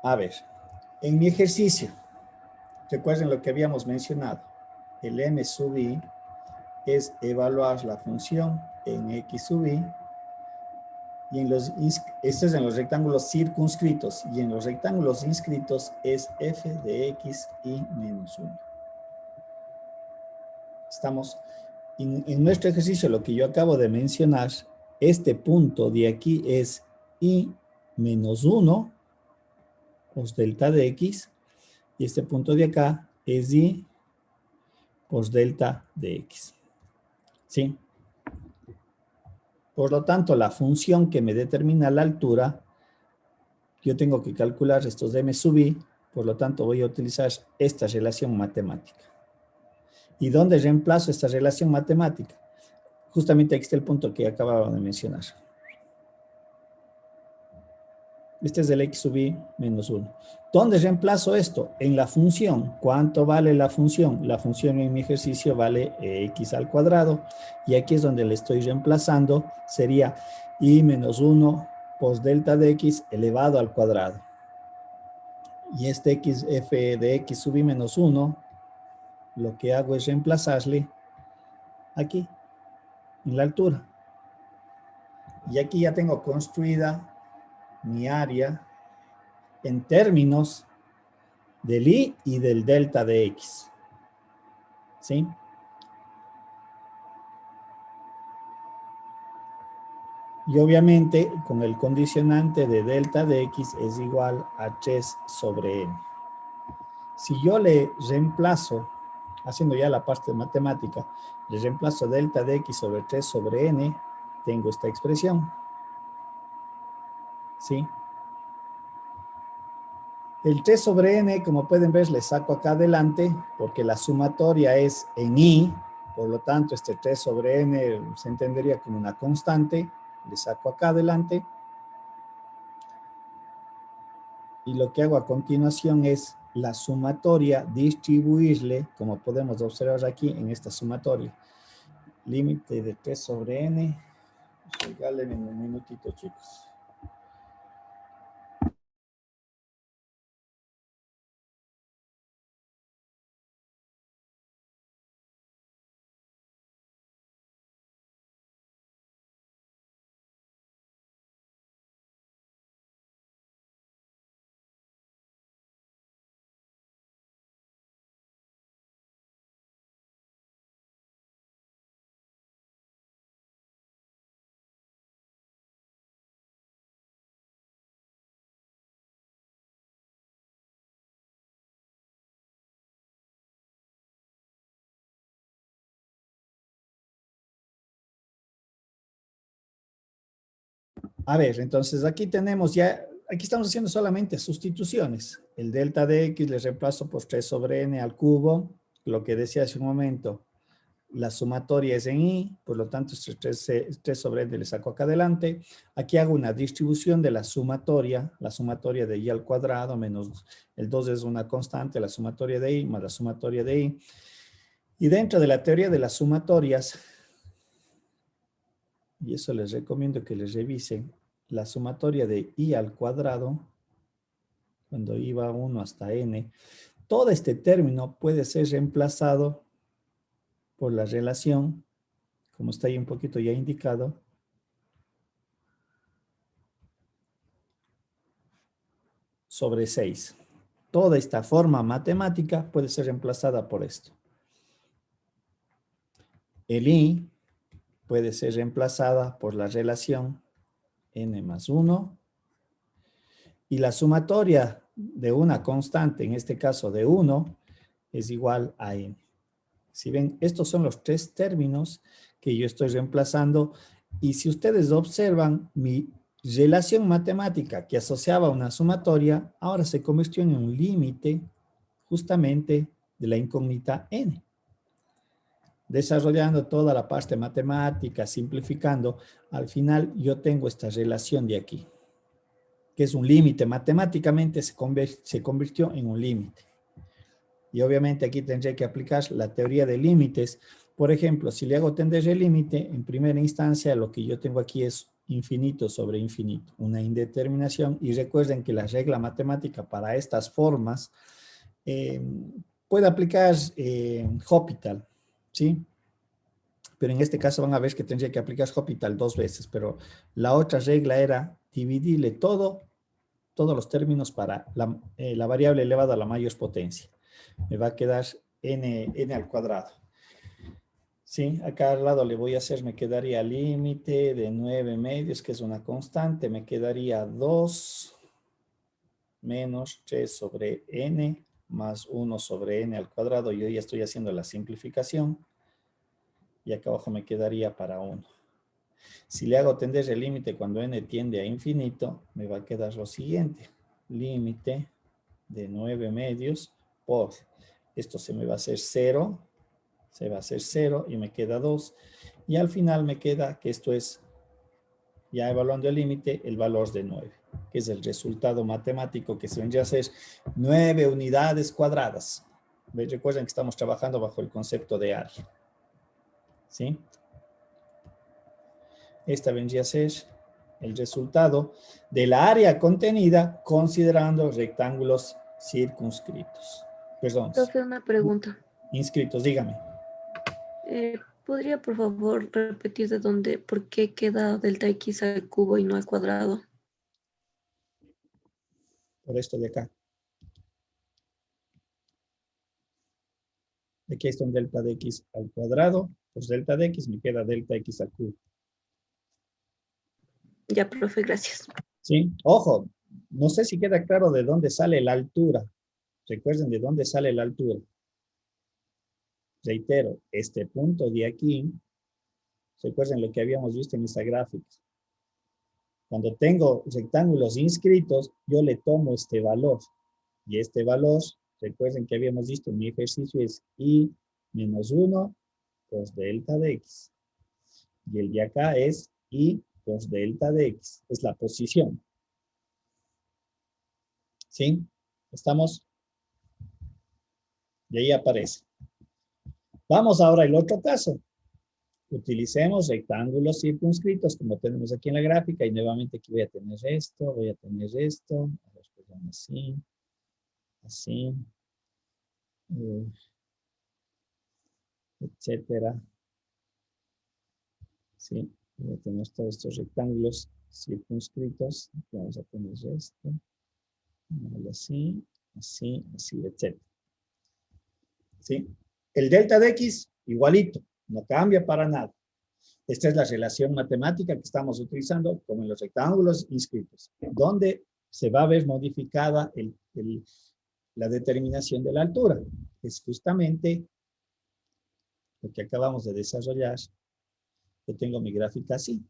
A ver, en mi ejercicio, recuerden lo que habíamos mencionado. El m sub i es evaluar la función en x sub i, Y esto es en los rectángulos circunscritos. Y en los rectángulos inscritos es f de x y menos 1. Estamos en nuestro ejercicio, lo que yo acabo de mencionar, este punto de aquí es y menos 1, cos delta de x, y este punto de acá es y cos delta de x. ¿Sí? Por lo tanto, la función que me determina la altura, yo tengo que calcular estos de m sub i, por lo tanto voy a utilizar esta relación matemática. ¿Y dónde reemplazo esta relación matemática? Justamente aquí está el punto que acababa de mencionar. Este es el x sub i menos 1. ¿Dónde reemplazo esto? En la función. ¿Cuánto vale la función? La función en mi ejercicio vale x al cuadrado. Y aquí es donde le estoy reemplazando. Sería y menos 1 cos delta de x elevado al cuadrado. Y este x, f de x sub i menos 1, lo que hago es reemplazarle aquí, en la altura. Y aquí ya tengo construida mi área en términos del i y del delta de x. ¿Sí? Y obviamente con el condicionante de delta de x es igual a 3 sobre n. Si yo le reemplazo, haciendo ya la parte matemática, le reemplazo delta de x sobre 3 sobre n, tengo esta expresión. ¿Sí? El 3 sobre n, como pueden ver, le saco acá adelante, porque la sumatoria es en i, por lo tanto, este 3 sobre n se entendería como una constante, le saco acá adelante. Y lo que hago a continuación es la sumatoria, distribuirle, como podemos observar aquí en esta sumatoria. Límite de 3 sobre n. Regálenme un minutito, chicos. A ver, entonces aquí tenemos ya, aquí estamos haciendo solamente sustituciones. El delta de x le reemplazo por 3 sobre n al cubo, lo que decía hace un momento. La sumatoria es en i, por lo tanto, este 3 sobre n le saco acá adelante. Aquí hago una distribución de la sumatoria de i al cuadrado menos el 2 es una constante, la sumatoria de i más la sumatoria de i. Y dentro de la teoría de las sumatorias, y eso les recomiendo que les revisen, la sumatoria de i al cuadrado, cuando i va 1 hasta n, todo este término puede ser reemplazado por la relación, como está ahí un poquito ya indicado, sobre 6. Toda esta forma matemática puede ser reemplazada por esto. El i puede ser reemplazada por la relación n más 1 y la sumatoria de una constante, en este caso de 1, es igual a n. Si ven, estos son los tres términos que yo estoy reemplazando y si ustedes observan, mi relación matemática que asociaba una sumatoria, ahora se convirtió en un límite justamente de la incógnita n. Desarrollando toda la parte matemática, simplificando, al final yo tengo esta relación de aquí, que es un límite, matemáticamente se convirtió en un límite. Y obviamente aquí tendré que aplicar la teoría de límites. Por ejemplo, si le hago tender el límite, en primera instancia lo que yo tengo aquí es infinito sobre infinito, una indeterminación. Y recuerden que la regla matemática para estas formas puede aplicar Hospital, ¿sí? Pero en este caso van a ver que tendría que aplicar Hospital 2 veces, pero la otra regla era dividirle todos los términos para la variable elevada a la mayor potencia. Me va a quedar n al cuadrado. Sí, acá al lado le voy a hacer, me quedaría límite de 9/2, que es una constante, me quedaría 2 menos 3 sobre n más 1 sobre n al cuadrado. Yo ya estoy haciendo la simplificación. Y acá abajo me quedaría para 1. Si le hago tender el límite cuando n tiende a infinito, me va a quedar lo siguiente. Límite de 9/2 por, esto se me va a hacer 0, se va a hacer 0 y me queda 2. Y al final me queda que esto es, ya evaluando el límite, el valor de 9, que es el resultado matemático que se vendría a ser 9 unidades cuadradas. Recuerden que estamos trabajando bajo el concepto de área. ¿Sí? Esta vendría a ser el resultado de la área contenida considerando rectángulos circunscritos. Perdón, Profe, una pregunta. inscritos, dígame. ¿Podría por favor repetir de dónde, por qué queda delta x al cubo y no al cuadrado? Por esto de acá. Aquí está un delta de x al cuadrado. Pues delta de x me queda delta x al cubo. Ya, profe, gracias. ¿Sí? Ojo, no sé si queda claro de dónde sale la altura. Recuerden de dónde sale la altura. Reitero, este punto de aquí, recuerden lo que habíamos visto en esta gráfica. Cuando tengo rectángulos inscritos, yo le tomo este valor. Y este valor, recuerden que habíamos visto en mi ejercicio, es y menos 1 cos delta de x. Y el de acá es y cos delta de x. Es la posición. ¿Sí? ¿Estamos? Y ahí aparece. Vamos ahora al otro caso. Utilicemos rectángulos circunscritos como tenemos aquí en la gráfica. Y nuevamente aquí voy a tener esto, voy a tener esto. A ver, perdón, así. Así. Etcétera. Sí, voy a tener todos estos rectángulos circunscritos. Vamos a poner esto. Así, así, así, etcétera. ¿Sí? El delta de x, igualito, no cambia para nada. Esta es la relación matemática que estamos utilizando como en los rectángulos inscritos, donde se va a ver modificada la determinación de la altura. Es justamente lo que acabamos de desarrollar. Yo tengo mi gráfica así.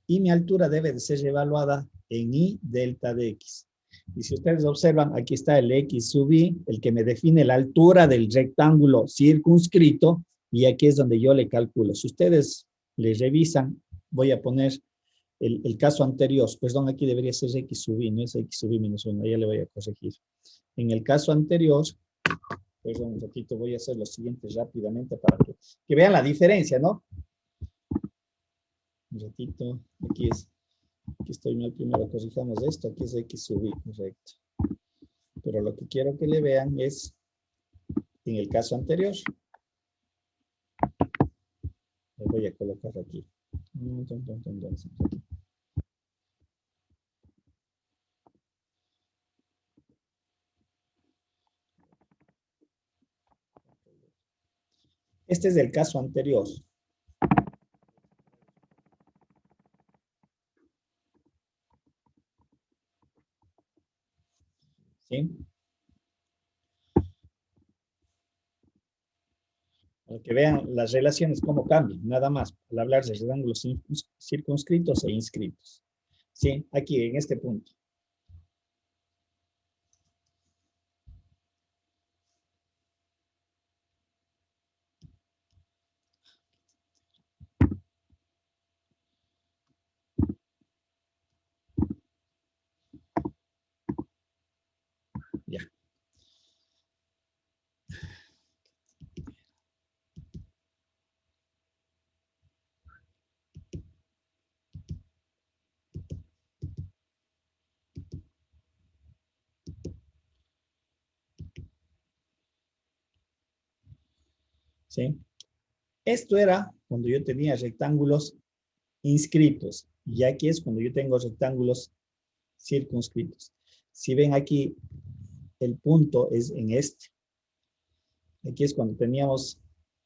Y mi altura debe de ser evaluada en I delta de X. Y si ustedes observan, aquí está el X sub I, el que me define la altura del rectángulo circunscrito, y aquí es donde yo le calculo. Si ustedes le revisan, voy a poner el caso anterior. Perdón, aquí debería ser X sub I, no es X sub I menos 1, ya le voy a corregir. En el caso anterior, perdón, un ratito, voy a hacer lo siguiente rápidamente para que vean la diferencia, ¿no? Un ratito, aquí estoy mal, primero corrijamos esto, aquí es X sub I, correcto. Pero lo que quiero que le vean es, en el caso anterior, lo voy a colocar aquí. Este es el caso anterior. ¿Sí? Para que vean las relaciones cómo cambian, nada más, al hablar de rectángulos circunscritos e inscritos. ¿Sí? Aquí, en este punto. Ya. ¿Sí? Esto era cuando yo tenía rectángulos inscritos. Y aquí es cuando yo tengo rectángulos circunscritos. Si ven aquí, el punto es en este. Aquí es cuando teníamos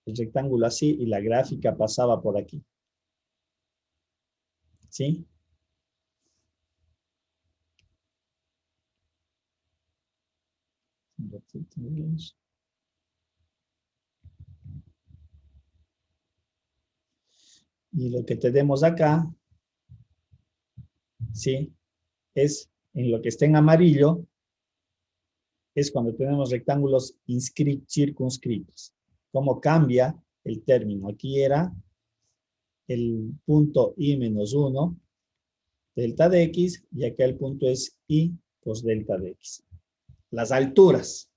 el rectángulo así y la gráfica pasaba por aquí. ¿Sí? Y lo que tenemos acá, ¿sí? Es en lo que está en amarillo, es cuando tenemos rectángulos circunscritos. ¿Cómo cambia el término? Aquí era el punto i menos 1, delta de x, y acá el punto es i pues delta de x. Las alturas.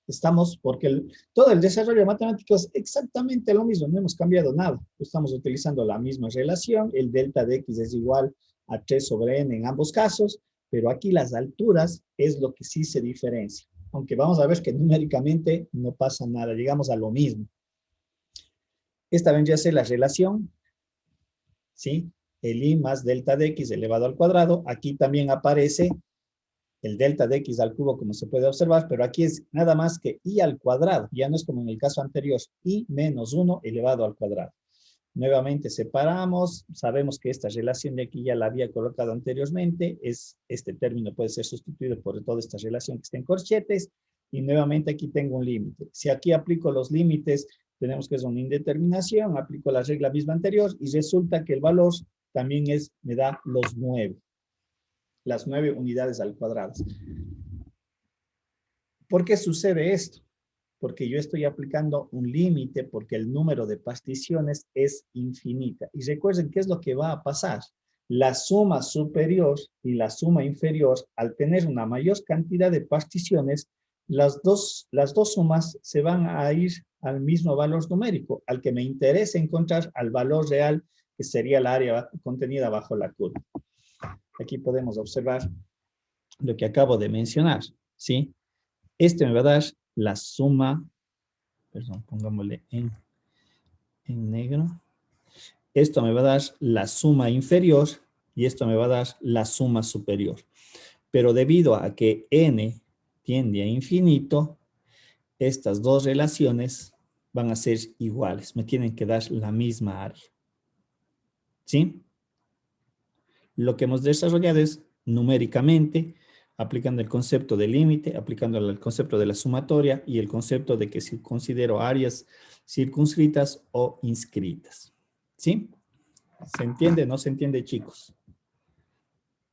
Estamos, porque todo el desarrollo matemático es exactamente lo mismo, no hemos cambiado nada. Estamos utilizando la misma relación, el delta de x es igual a 3 sobre n en ambos casos, pero aquí las alturas es lo que sí se diferencia. Aunque vamos a ver que numéricamente no pasa nada, llegamos a lo mismo. Esta vendría a ser la relación, ¿sí? El i más delta de x elevado al cuadrado. Aquí también aparece el delta de x al cubo, como se puede observar, pero aquí es nada más que i al cuadrado. Ya no es como en el caso anterior, i menos 1 elevado al cuadrado. Nuevamente separamos, sabemos que esta relación de aquí ya la había colocado anteriormente, este término puede ser sustituido por toda esta relación que está en corchetes, y nuevamente aquí tengo un límite. Si aquí aplico los límites, tenemos que es una indeterminación, aplico la regla misma anterior, y resulta que el valor también me da los 9. Las 9 unidades al cuadrado. ¿Por qué sucede esto? Porque yo estoy aplicando un límite porque el número de particiones es infinita. Y recuerden qué es lo que va a pasar. La suma superior y la suma inferior, al tener una mayor cantidad de particiones, las dos sumas se van a ir al mismo valor numérico, al que me interesa encontrar al valor real, que sería el área contenida bajo la curva. Aquí podemos observar lo que acabo de mencionar, ¿sí? Este me va a dar la suma, perdón, pongámosle en negro. Esto me va a dar la suma inferior y esto me va a dar la suma superior. Pero debido a que n tiende a infinito, estas dos relaciones van a ser iguales. Me tienen que dar la misma área. ¿Sí? Lo que hemos desarrollado es numéricamente, aplicando el concepto de límite, aplicando el concepto de la sumatoria y el concepto de que si considero áreas circunscritas o inscritas. ¿Sí? ¿Se entiende? ¿No se entiende, chicos?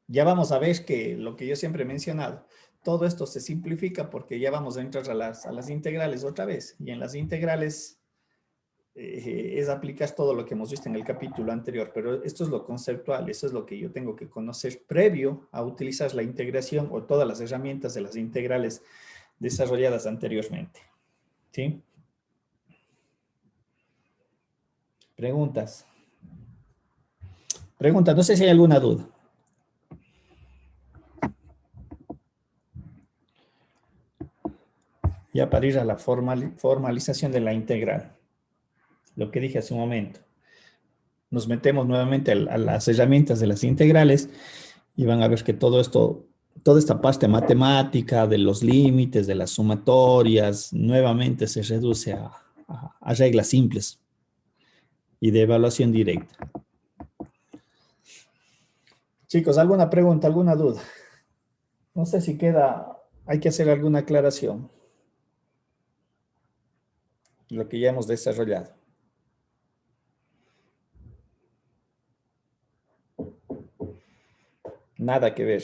Ya vamos a ver que lo que yo siempre he mencionado, todo esto se simplifica porque ya vamos a entrar a las integrales otra vez. Y en las integrales es aplicar todo lo que hemos visto en el capítulo anterior, pero esto es lo conceptual, eso es lo que yo tengo que conocer previo a utilizar la integración o todas las herramientas de las integrales desarrolladas anteriormente. ¿Sí? Preguntas. Preguntas, no sé si hay alguna duda. Ya para ir a la formalización de la integral. Lo que dije hace un momento. Nos metemos nuevamente a las herramientas de las integrales y van a ver que todo esto, toda esta parte matemática de los límites, de las sumatorias, nuevamente se reduce a reglas simples y de evaluación directa. Chicos, ¿alguna pregunta, alguna duda? No sé si hay que hacer alguna aclaración. Lo que ya hemos desarrollado. Nada que ver.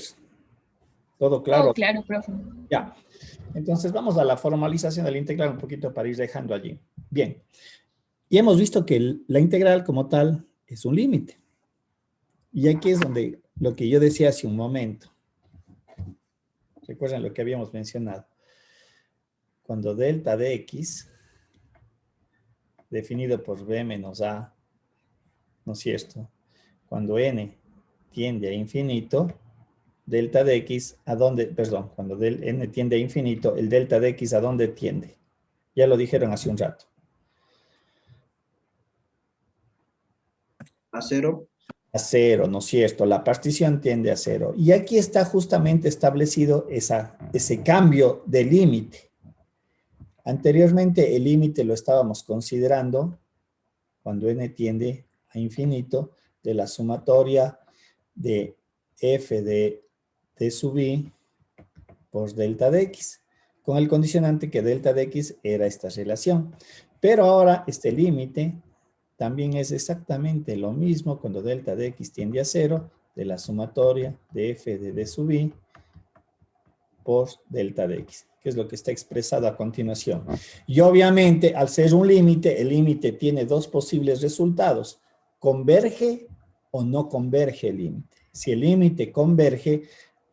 ¿Todo claro? Todo claro, profe. Ya. Entonces vamos a la formalización de la integral un poquito para ir dejando allí. Bien. Y hemos visto que la integral como tal es un límite. Y aquí es donde lo que yo decía hace un momento. Recuerden lo que habíamos mencionado. Cuando delta de x, definido por b menos a, ¿no es cierto? Cuando n tiende a infinito, delta de x a dónde, perdón, cuando n tiende a infinito, el delta de x a dónde tiende. Ya lo dijeron hace un rato. A 0. A 0, ¿no es cierto? La partición tiende a 0. Y aquí está justamente establecido ese cambio de límite. Anteriormente el límite lo estábamos considerando cuando n tiende a infinito de la sumatoria de f de t sub i por delta de x, con el condicionante que delta de x era esta relación. Pero ahora este límite también es exactamente lo mismo cuando delta de x tiende a 0 de la sumatoria de f de d sub i por delta de x, que es lo que está expresado a continuación. Y obviamente, al ser un límite, el límite tiene dos posibles resultados. ¿Converge o no converge el límite? Si el límite converge,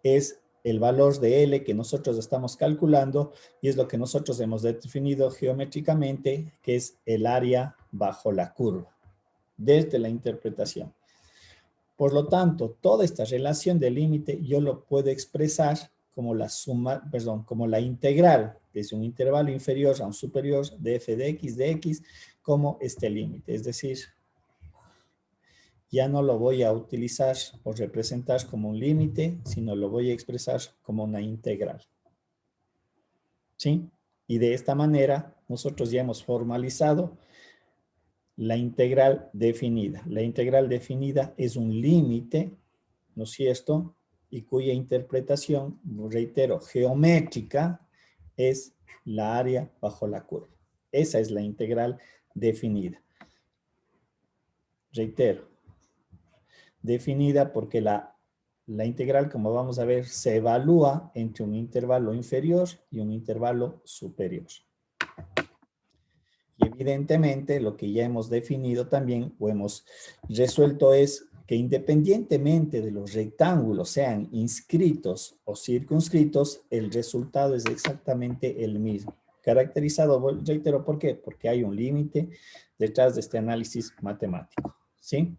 es el valor de L que nosotros estamos calculando y es lo que nosotros hemos definido geométricamente, que es el área bajo la curva, desde la interpretación. Por lo tanto, toda esta relación de límite yo lo puedo expresar como como la integral desde un intervalo inferior a un superior de f de x como este límite. Es decir, ya no lo voy a utilizar o representar como un límite, sino lo voy a expresar como una integral. ¿Sí? Y de esta manera nosotros ya hemos formalizado la integral definida. La integral definida es un límite, ¿no es cierto?, y cuya interpretación, reitero, geométrica, es la área bajo la curva. Esa es la integral definida. Reitero, definida porque la integral, como vamos a ver, se evalúa entre un intervalo inferior y un intervalo superior. Y evidentemente lo que ya hemos definido también o hemos resuelto es que independientemente de los rectángulos sean inscritos o circunscritos, el resultado es exactamente el mismo. Caracterizado, reitero, ¿por qué? Porque hay un límite detrás de este análisis matemático, ¿sí?